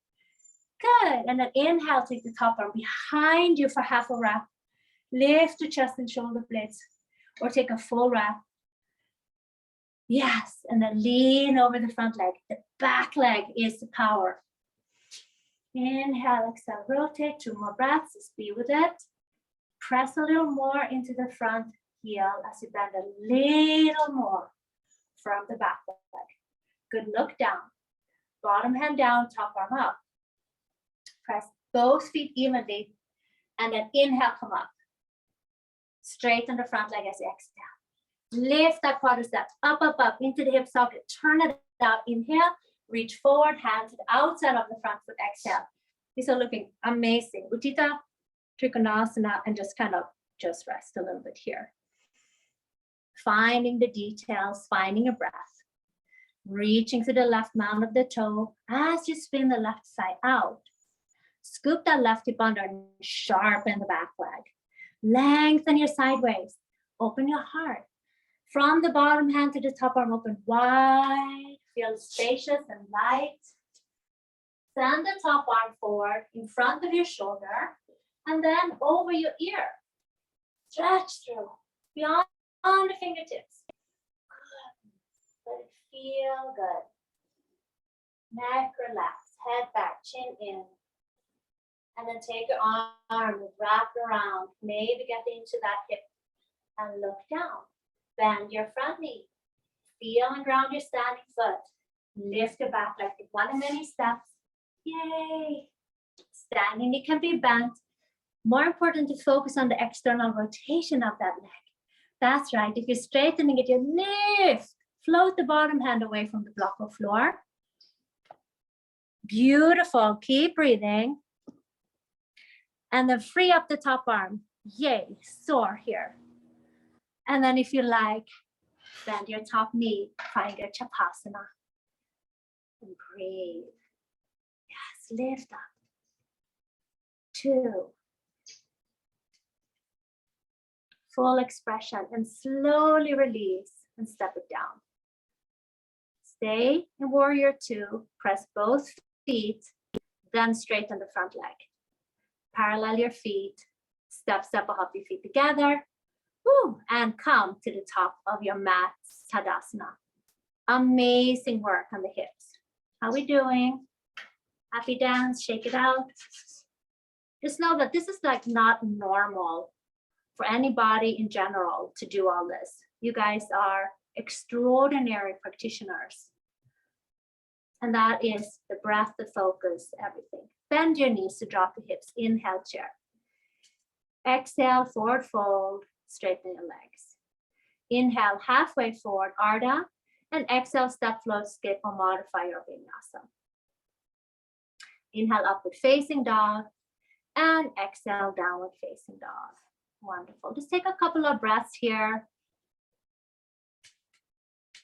Good, and then inhale, take the top arm behind you for half a wrap. Lift the chest and shoulder blades, or take a full wrap. Yes, and then lean over the front leg. The back leg is the power. Inhale, exhale, rotate, 2 more breaths, just be with it. Press a little more into the front heel as you bend a little more from the back leg. Good, look down. Bottom hand down, top arm up. Press both feet evenly, and then inhale, come up. Straighten the front leg as you exhale. Lift that quadricep up, up, up into the hip socket. Turn it out. Inhale, reach forward, hand to the outside of the front foot. Exhale. These are looking amazing. Utthita Trikonasana, and just kind of just rest a little bit here. Finding the details, finding a breath. Reaching to the left mound of the toe as you spin the left side out. Scoop that left hip under and sharpen the back leg. Lengthen your sideways. Open your heart. From the bottom hand to the top arm, open wide. Feel spacious and light. Send the top arm forward in front of your shoulder and then over your ear. Stretch through beyond the fingertips. Good. Let it feel good. Neck relax, head back, chin in. And then take your arm, wrap around, maybe get into that hip and look down. Bend your front knee. Feel and ground your standing foot. Lift your back leg. Take one of many steps. Yay! Standing knee can be bent. More important to focus on the external rotation of that leg. That's right. If you're straightening it, you lift. Float the bottom hand away from the block or floor. Beautiful. Keep breathing. And then free up the top arm. Yay, soar here. And then if you like, bend your top knee, find your Chapasana. And breathe. Yes, lift up. 2. Full expression and slowly release and step it down. Stay in warrior 2, press both feet, then straighten the front leg. Parallel your feet, step, a hop your feet together. Woo, and come to the top of your mat, Tadasana. Amazing work on the hips. How we doing? Happy dance, shake it out. Just know that this is like not normal for anybody in general to do all this. You guys are extraordinary practitioners. And that is the breath, the focus, everything. Bend your knees to drop the hips. Inhale, chair. Exhale, forward fold. Straighten your legs. Inhale, halfway forward, Ardha, and exhale, step, float, skip, or modify your vinyasa. Inhale, upward facing dog, and exhale, downward facing dog. Wonderful. Just take a couple of breaths here.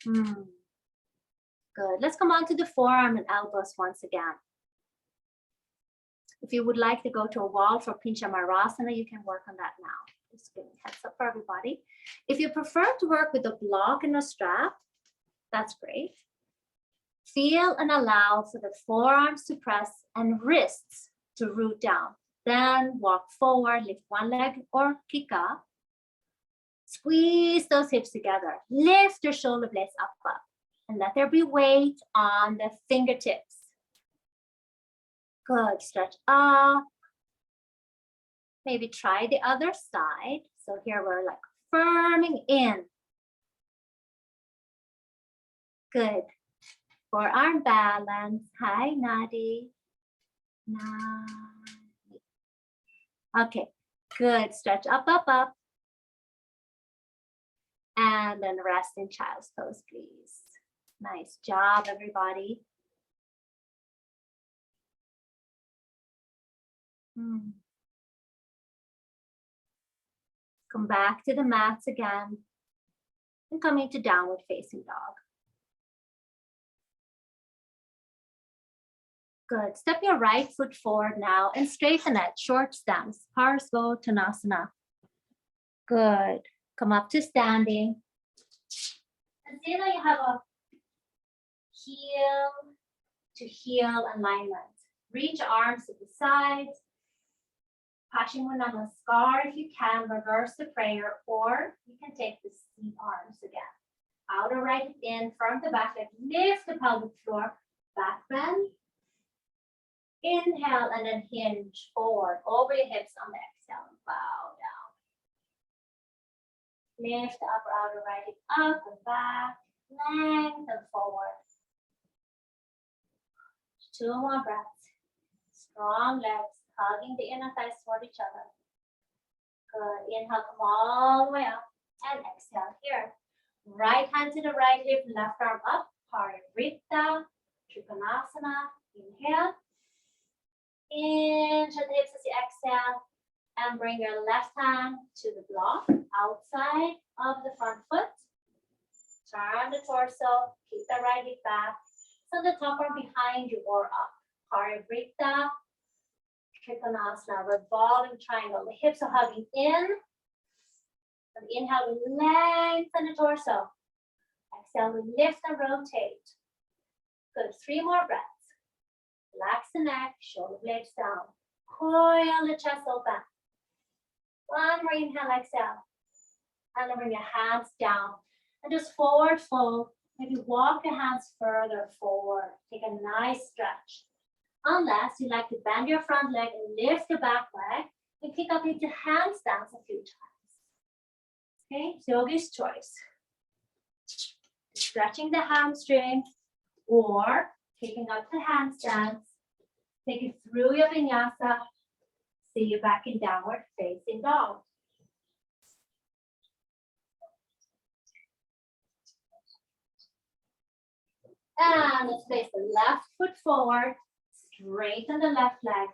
Good. Let's come on to the forearm and elbows once again. If you would like to go to a wall for Pinchamarasana, you can work on that now. Just giving heads up for everybody. If you prefer to work with a block and a strap, that's great. Feel and allow for the forearms to press and wrists to root down. Then walk forward, lift one leg or kick up. Squeeze those hips together. Lift your shoulder blades up. And let there be weight on the fingertips. Good, stretch up. Maybe try the other side. So here we're like firming in. Good. Forearm balance. Hi, Nadi. Okay, good. Stretch up, up, up. And then rest in child's pose, please. Nice job, everybody. Come back to the mats again and come into downward facing dog. Good. Step your right foot forward now and straighten it. Short stance. Parsvottanasana. Good. Come up to standing. And see that you have a heel to heel alignment. Reach arms to the sides. Paschimottanasana. If you can, reverse the prayer, or you can take the seat arms again. Outer right hip in, front to back leg. Lift the pelvic floor. Back bend. Inhale and then hinge forward over your hips on the exhale and bow down. Lift the upper outer right hip up and back. Lengthen forward. 2 more breaths. Strong legs, hugging the inner thighs toward each other. Good. Inhale, come all the way up. And exhale here. Right hand to the right hip, left arm up. Parivrtta, Trikonasana. Inhale. Inch at the hips as you exhale. And bring your left hand to the block, outside of the front foot. Turn the torso, keep the right hip back. So the top arm behind you or up. Parivrtta, Trikonasana, revolving triangle. The hips are hugging in. And inhale, we lengthen the torso. Exhale, we lift and rotate. Good, 3 more breaths. Relax the neck, shoulder blades down. Coil the chest open. 1 more inhale, exhale. And then bring your hands down. And just forward fold. Maybe walk your hands further forward. Take a nice stretch. Unless you like to bend your front leg and lift the back leg and kick up into handstands a few times. Okay, it's yogi's choice. Stretching the hamstring or kicking up the handstands. Take it through your vinyasa. See you back in downward facing dog. And let's place the left foot forward. Straighten the left leg.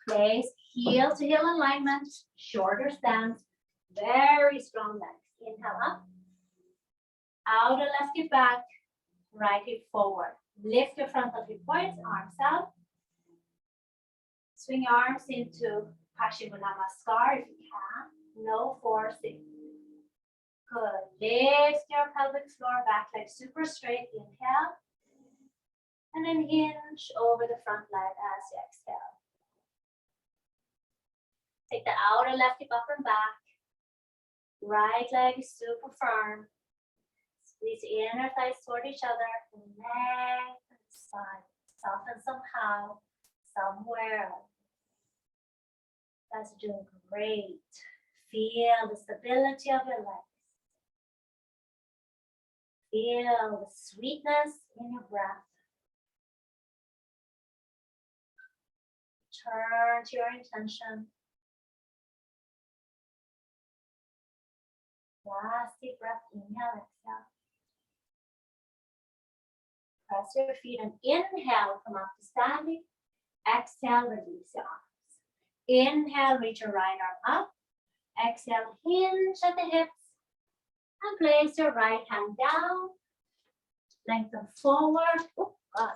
Place heel to heel alignment. Shorter stance. Very strong legs. Inhale up. Outer left hip back. Right hip forward. Lift your frontal hip points, arms out. Swing your arms into Paschimottanasana if you can. No forcing. Good. Lift your pelvic floor, back leg super straight. Inhale. And then hinge over the front leg as you exhale. Take the outer left hip up and back. Right leg is super firm. Squeeze inner thighs toward each other. And lengthen the side. Soften somehow, somewhere. That's doing great. Feel the stability of your legs. Feel the sweetness in your breath. Turn to your intention. Last deep breath, inhale, exhale. Press your feet and inhale, come up to standing. Exhale, release your arms. Inhale, reach your right arm up. Exhale, hinge at the hips. And place your right hand down. Lengthen forward. Oh, God.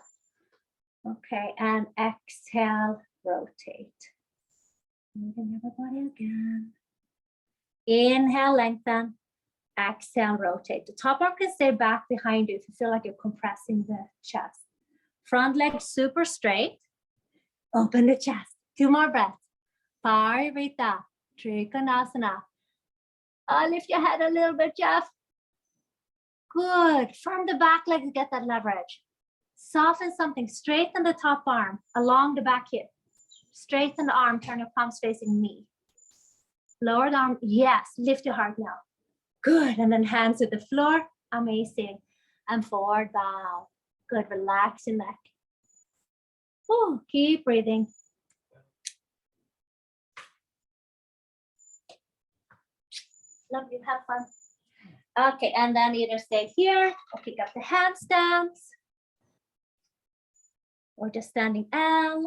Okay, and exhale, rotate. Moving everybody again. Inhale, lengthen. Exhale, rotate. The top arm can stay back behind you if you feel like you're compressing the chest. Front leg super straight. Open the chest. 2 more breaths. Parivrtta, Trikonasana. Lift your head a little bit, Jeff. Good. From the back leg to get that leverage. Soften something. Straighten the top arm along the back hip. Straighten the arm. Turn your palms facing me. Lower the arm. Yes. Lift your heart now. Good. And then hands to the floor. Amazing. And forward bow. Good. Relax your neck. Ooh, keep breathing. Love you. Have fun. Okay, and then either stay here or pick up the handstands or just standing L.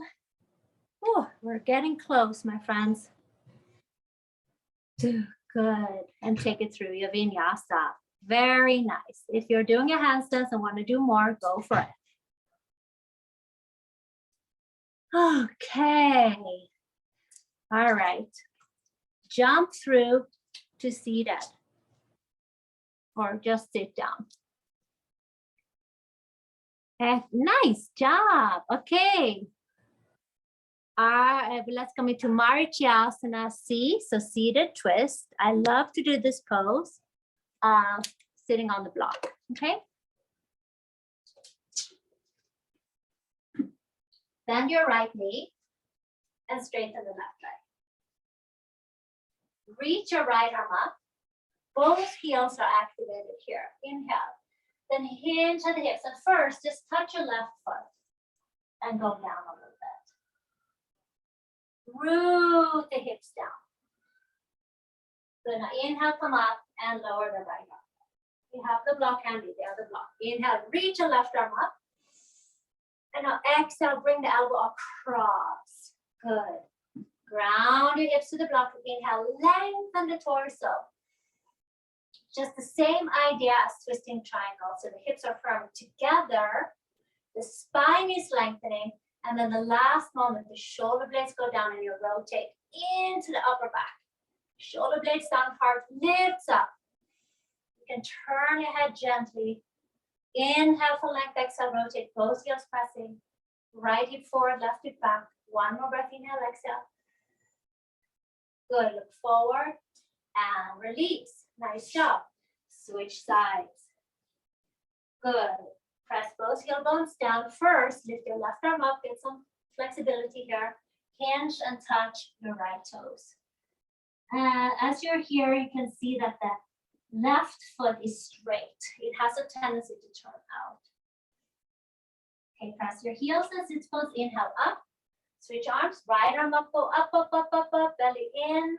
Oh, we're getting close, my friends. Good. And take it through your vinyasa. Very nice. If you're doing your handstands and want to do more, go for it. Okay. All right. Jump through to seated or just sit down. Nice job. Okay. Let's come into Marichyasana C, so seated twist. I love to do this pose, sitting on the block, okay? Bend your right knee and straighten the left leg. Reach your right arm up. Both heels are activated here. Inhale. Then hinge at the hips. At first, just touch your left foot and go down a little bit. Root the hips down. Good. Now inhale, come up and lower the right arm. You have the block handy, the other block. Inhale, reach your left arm up. And now exhale, bring the elbow across. Good. Ground your hips to the block. Inhale, lengthen the torso. Just the same idea as twisting triangle. So the hips are firm together. The spine is lengthening. And then the last moment, the shoulder blades go down and you rotate into the upper back. Shoulder blades down, heart lifts up. You can turn your head gently. Inhale for length, exhale, rotate, both heels pressing. Right hip forward, left hip back. One more breath, inhale, exhale. Good, look forward and release. Nice job. Switch sides. Good. Press both heel bones down. First, lift your left arm up, get some flexibility here. Hinge and touch your right toes. And as you're here, you can see that the left foot is straight. It has a tendency to turn out. Okay, press your heels and sit pose. Inhale up. Switch arms. Right arm up, go up, up, up, up, up. Belly in.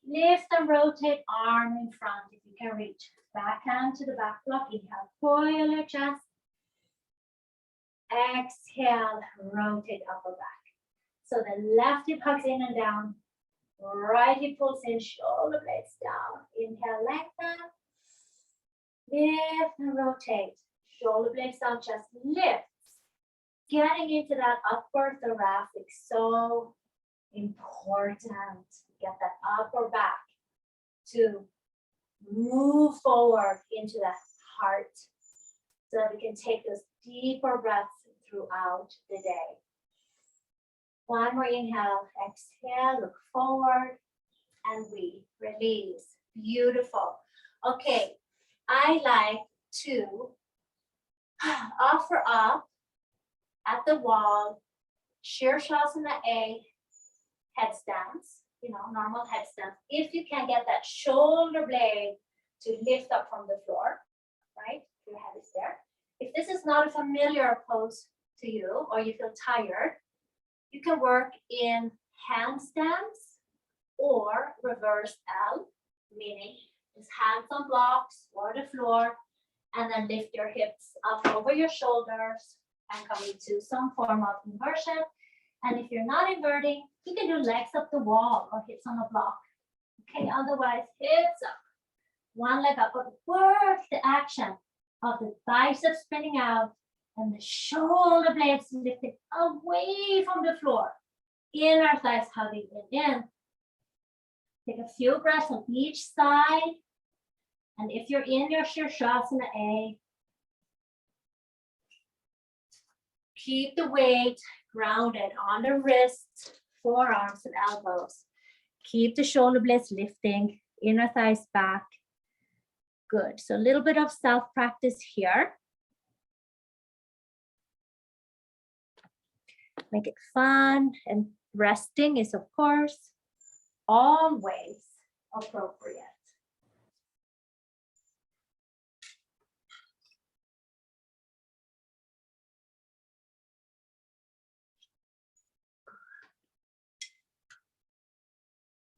Lift and rotate, arm in front if you can reach. Back hand to the back block. Inhale, coil your chest. Exhale, rotate upper back. So the left hip hugs in and down. Right hip pulls in, shoulder blades down. Inhale, lengthen. Lift and rotate. Shoulder blades down, chest lifts. Getting into that upper thoracic, so important. Get that upper back to move forward into the heart so that we can take those deeper breaths throughout the day. One more inhale, exhale, look forward, and we release. Beautiful. Okay, I like to offer up at the wall, Shirshasana A, headstands, normal headstands. If you can get that shoulder blade to lift up from the floor, right? Your head is there. If this is not a familiar pose to you or you feel tired, you can work in handstands or reverse L, meaning just hands on blocks or the floor, and then lift your hips up over your shoulders and come into some form of inversion. And if you're not inverting, you can do legs up the wall or hips on a block. Okay, otherwise, hips up. One leg up, but work the action of the biceps spinning out and the shoulder blades lifted away from the floor. Inner thighs hugging in. Take a few breaths on each side. And if you're in your Shirshasana A, keep the weight grounded on the wrists, forearms, and elbows. Keep the shoulder blades lifting, inner thighs back. Good. So a little bit of self-practice here. Make it fun, and resting is, of course, always appropriate.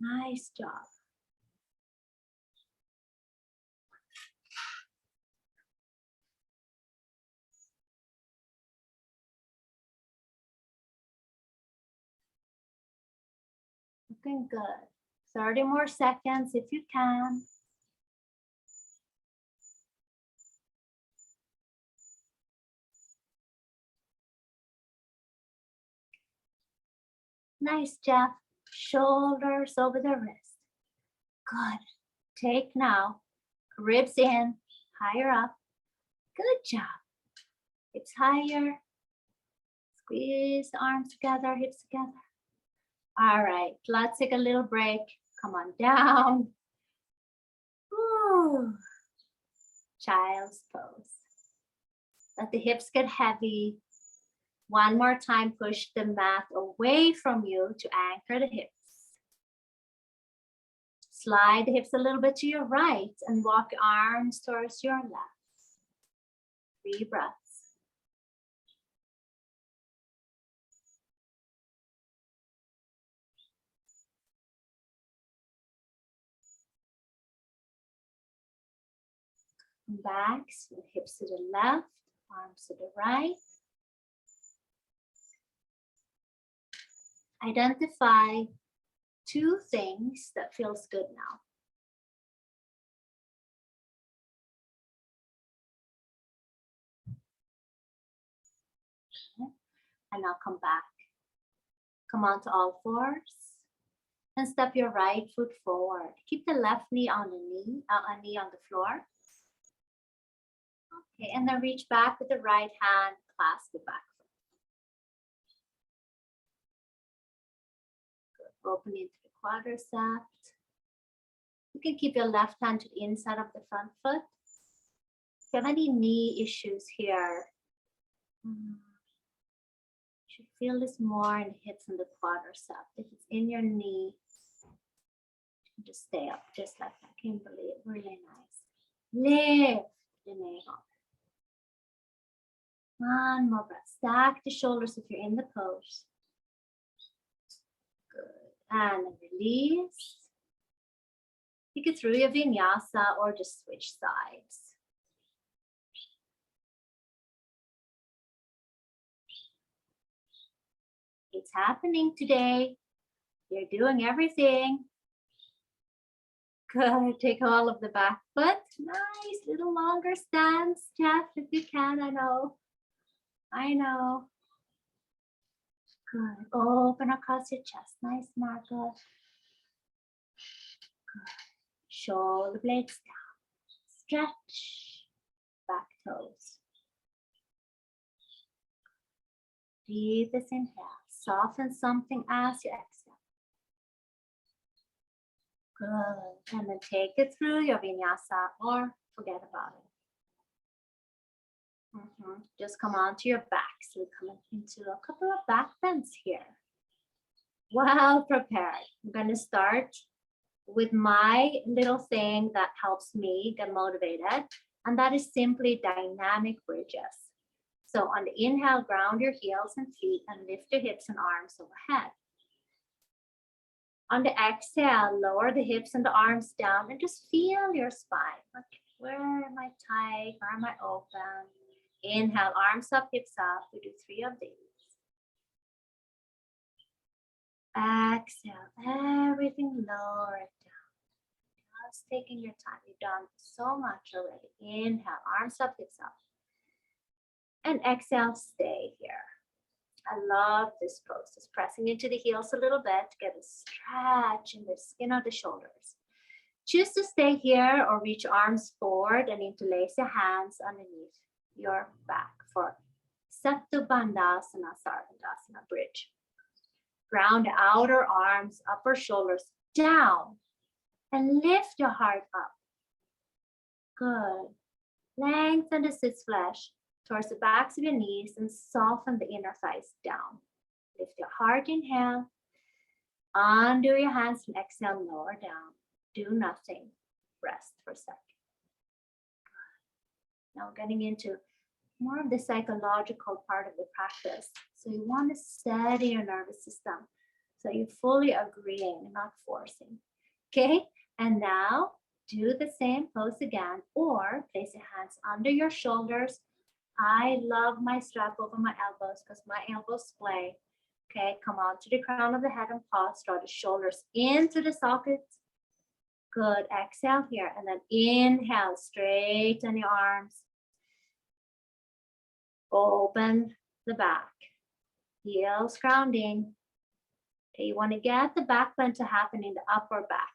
Nice job. Looking good. 30 more seconds if you can. Nice, Jeff. Shoulders over the wrist. Good. Take now. Ribs in, higher up. Good job. Hips higher. Squeeze the arms together, hips together. All right, let's take a little break. Come on down. Ooh. Child's pose. Let the hips get heavy. One more time, push the mat away from you to anchor the hips. Slide the hips a little bit to your right and walk your arms towards your left. 3 breaths. Back, so hips to the left, arms to the right. Identify 2 things that feels good now. Okay. And now come back. Come onto all fours and step your right foot forward. Keep the left knee on the knee on the floor. Okay, and then reach back with the right hand, clasp the back foot. Good. Open into the quadricep. You can keep your left hand to the inside of the front foot. If you have any knee issues here, you should feel this more in the hips and the quadricep. If it's in your knee, just stay up, just like that. Kimberly, really nice. Lift the navel. One more breath. Stack the shoulders if you're in the pose. Good. And release. You can through your vinyasa or just switch sides. It's happening today. You're doing everything. Good. Take all of the back foot. Nice. Little longer stance, Jeff, if you can. I know. Good. Open across your chest. Nice, Margaret. Good. Shoulder blades down. Stretch. Back toes. Deepest inhale. Soften something as you exhale. Good. And then take it through your vinyasa or forget about it. Just come onto your back. So we come into a couple of back bends here. Well prepared. I'm going to start with my little thing that helps me get motivated. And that is simply dynamic bridges. So on the inhale, ground your heels and feet and lift your hips and arms overhead. On the exhale, lower the hips and the arms down and just feel your spine. Like, where am I tight? Where am I open? Inhale, arms up, hips up. We do 3 of these. Exhale, everything lower it down. Just taking your time. You've done so much already. Inhale, arms up, hips up. And exhale, stay here. I love this pose. Just pressing into the heels a little bit to get a stretch in the skin of the shoulders. Choose to stay here or reach arms forward and interlace your hands underneath your back for Setu Bandhasana, Sarvasana bridge. Ground the outer arms, upper shoulders down and lift your heart up. Good. Lengthen the sits flesh towards the backs of your knees and soften the inner thighs down. Lift your heart, inhale. Undo your hands and exhale, lower down. Do nothing. Rest for a second. Now we're getting into more of the psychological part of the practice. So you want to steady your nervous system. So you're fully agreeing and not forcing. Okay, and now do the same pose again or place your hands under your shoulders. I love my strap over my elbows because my elbows splay. Okay, come on to the crown of the head and pause. Draw the shoulders into the sockets. Good. Exhale here. And then inhale, straighten your arms. Open the back. Heels grounding. Okay, you want to get the back bend to happen in the upper back.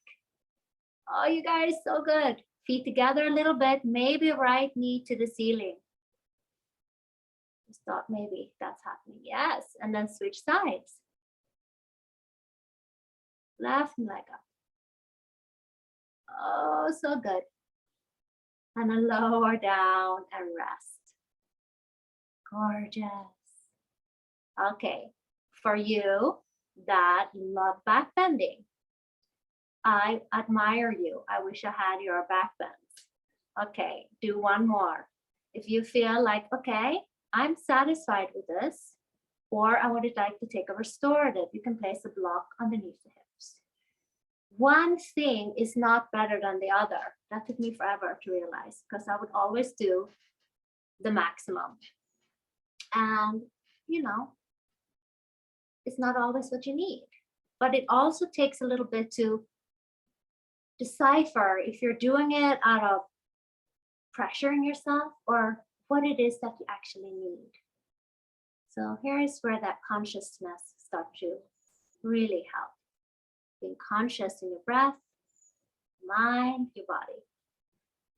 Oh, you guys, so good. Feet together a little bit. Maybe right knee to the ceiling. Just thought maybe that's happening. Yes. And then switch sides. Left leg up. Oh, so good. And then lower down and rest. Gorgeous. Okay. For you that love back bending, I admire you. I wish I had your back bends. Okay. Do one more. If you feel like, okay, I'm satisfied with this, or I would like to take a restorative, you can place a block underneath the hips. One thing is not better than the other. That took me forever to realize, because I would always do the maximum. And, you know, it's not always what you need. But it also takes a little bit to decipher if you're doing it out of pressuring yourself or what it is that you actually need. So here is where that consciousness starts to really help. Being conscious in your breath, mind, your body.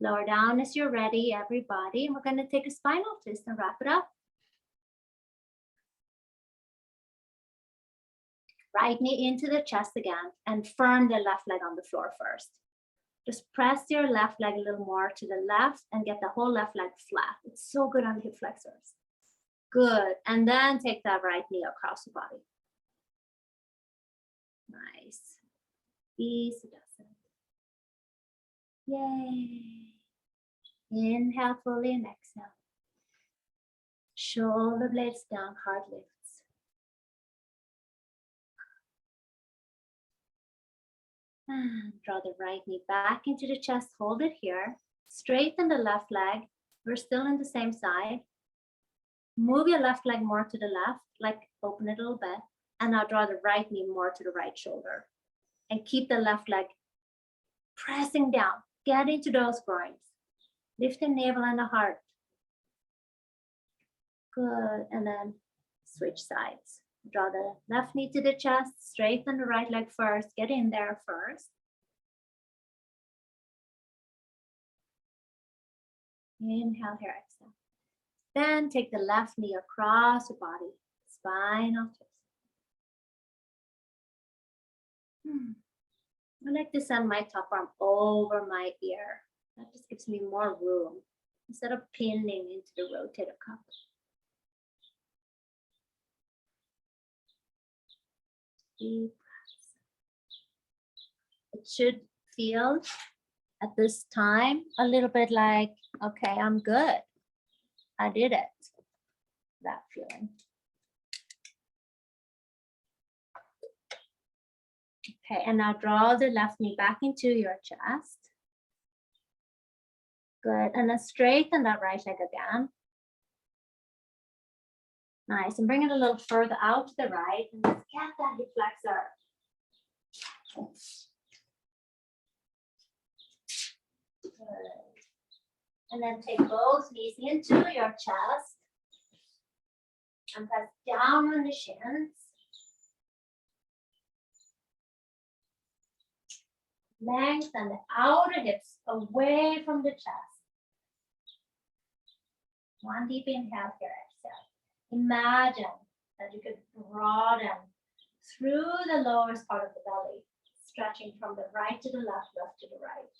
Lower down as you're ready, everybody. And we're going to take a spinal twist and wrap it up. Right knee into the chest again and firm the left leg on the floor first. Just press your left leg a little more to the left and get the whole left leg flat. It's so good on the hip flexors. Good. And then take that right knee across the body. Nice. Easy does it. Yay. Inhale fully and exhale. Shoulder blades down, heart lifts. And draw the right knee back into the chest, hold it here. Straighten the left leg. We're still in the same side. Move your left leg more to the left, like open it a little bit. And now draw the right knee more to the right shoulder. And keep the left leg pressing down. Get into those groins. Lift the navel and the heart. Good. And then switch sides. Draw the left knee to the chest, straighten the right leg first, get in there first. Inhale here, exhale. Then take the left knee across the body, spinal twist. I like to send my top arm over my ear. That just gives me more room instead of pinning into the rotator cuff. Deep breaths. It should feel at this time a little bit like, okay, I'm good. I did it. That feeling. Okay, and now draw the left knee back into your chest. Good, and then straighten that right leg again. Nice, and bring it a little further out to the right, and let's get that hip flexor. Good. And then take both knees into your chest and press down on the shins. Lengthen the outer hips away from the chest. One deep inhale here, exhale. Imagine that you could broaden through the lowest part of the belly, stretching from the right to the left, left to the right.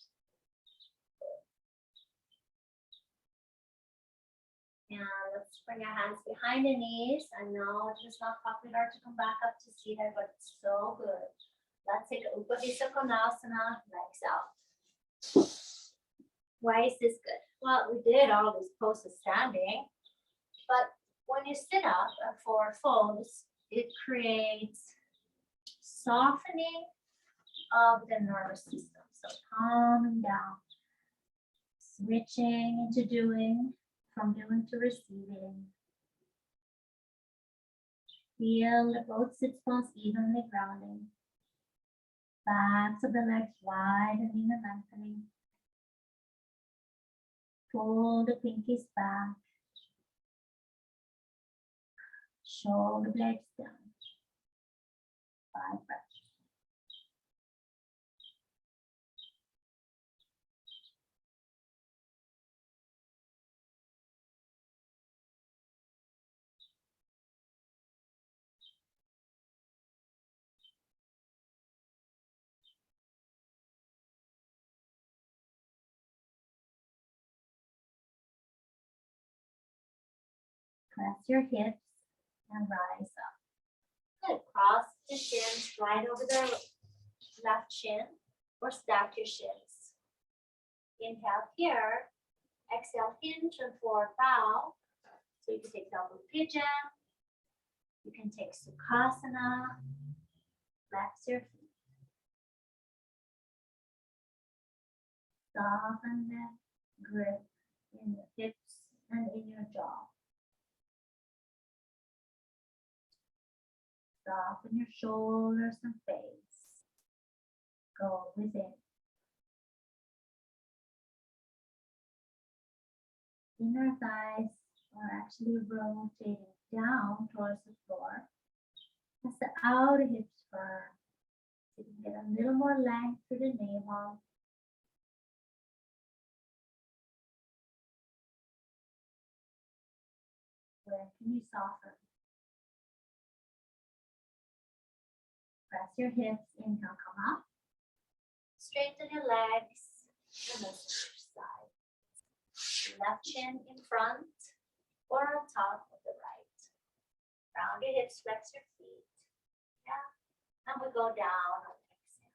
And let's bring our hands behind the knees. I know it is not popular to come back up to seated, but it's so good. Let's take Upavisa Konasana, legs out. Why is this good? Well, we did all these poses standing, but when you sit up for folds, it creates softening of the nervous system. So calming down, switching into doing, from doing to receiving. Feel both sit bones evenly grounding. Backs of the legs widening and lengthening. Pull the pinkies back. Shoulder blades down. 5 breaths. Press your hips and rise up. Good. Cross the shins right over the left shin or stack your shins. Inhale here. Exhale, hinge and forward bow. So you can take double pigeon. You can take Sukhasana. Flex your feet. Soften the grip in your hips and in your jaw. Soften your shoulders and face. Go within. Inner thighs are actually rotating down towards the floor as the outer hips firm. So you can get a little more length through the navel. Where can you soften? Press your hips, inhale, come up. Straighten your legs and lift your side. Left shin in front or on top of the right. Round your hips, flex your feet. Yeah. And we go down on exhale.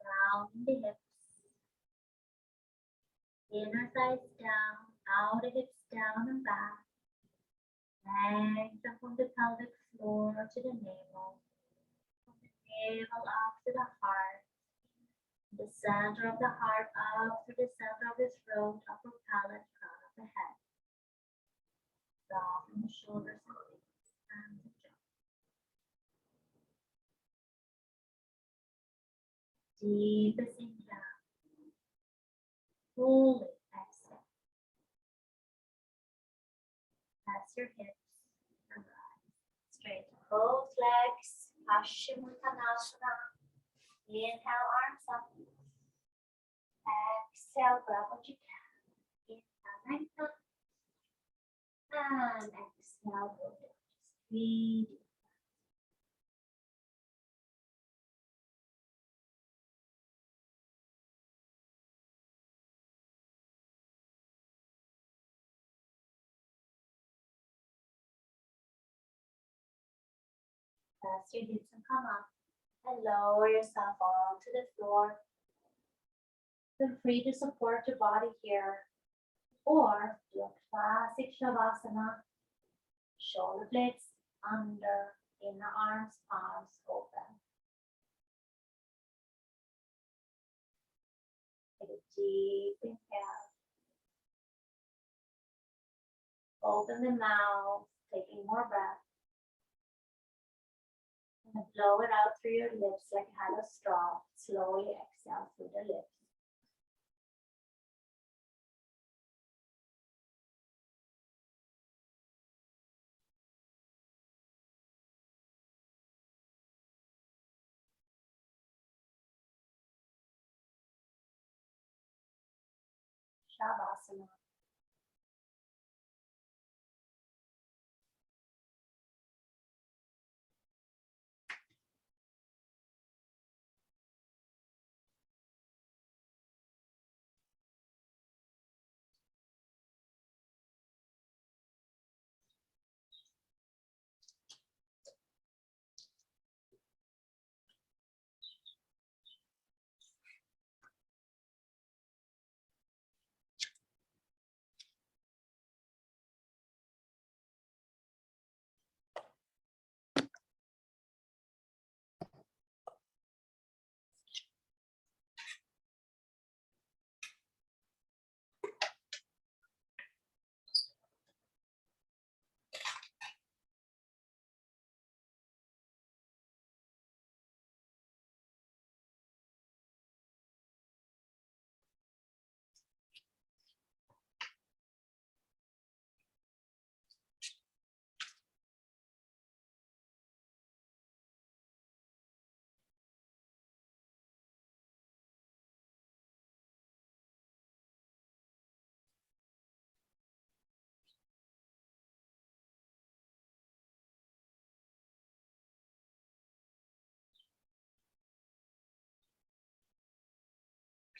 Round the hips. Inner thighs down, outer hips down and back. Lengthen from the pelvic floor to the navel. From the navel up to the heart. The center of the heart up to the center of the throat, upper palate, crown of the head. Soften the shoulders and face and the jaw. Deepest inhale. Fully exhale. Press your hips and rise. Straighten both legs. Paschimottanasana. Inhale, arms up. Exhale, grab what you can. Inhale, lengthen. And exhale, go down. Just breathe. Press your hips and come up. And lower yourself onto the floor. Feel free to support your body here. Or do a classic Shavasana. Shoulder blades under, inner arms, palms open. Take a deep inhale. Open the mouth, taking more breath. And blow it out through your lips like you had a straw. Slowly exhale through the lips. Shavasana.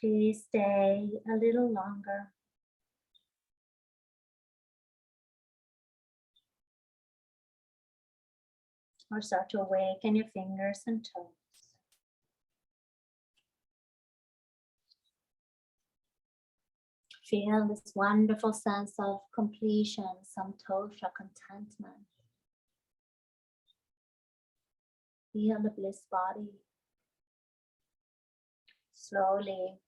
Please stay a little longer. Or start to awaken your fingers and toes. Feel this wonderful sense of completion, santosha, contentment. Feel the bliss body. Slowly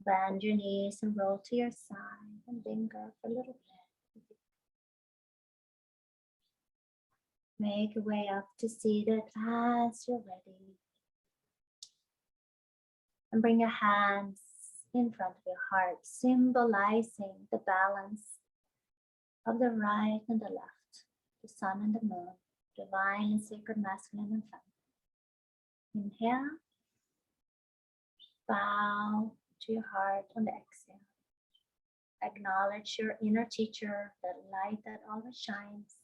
bend your knees and roll to your side and linger for a little bit. Make your way up to seated as you're ready. And bring your hands in front of your heart, symbolizing the balance of the right and the left, the sun and the moon, divine and sacred masculine and feminine. Inhale, bow to your heart on the exhale. Acknowledge your inner teacher, that light that always shines.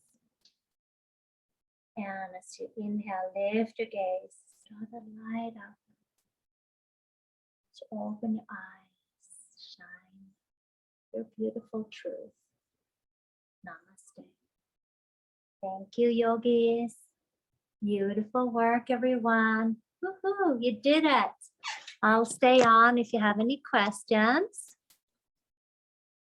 And as you inhale, lift your gaze, draw the light out. To open your eyes, shine your beautiful truth. Namaste. Thank you, yogis. Beautiful work, everyone. Woohoo, you did it. I'll stay on if you have any questions.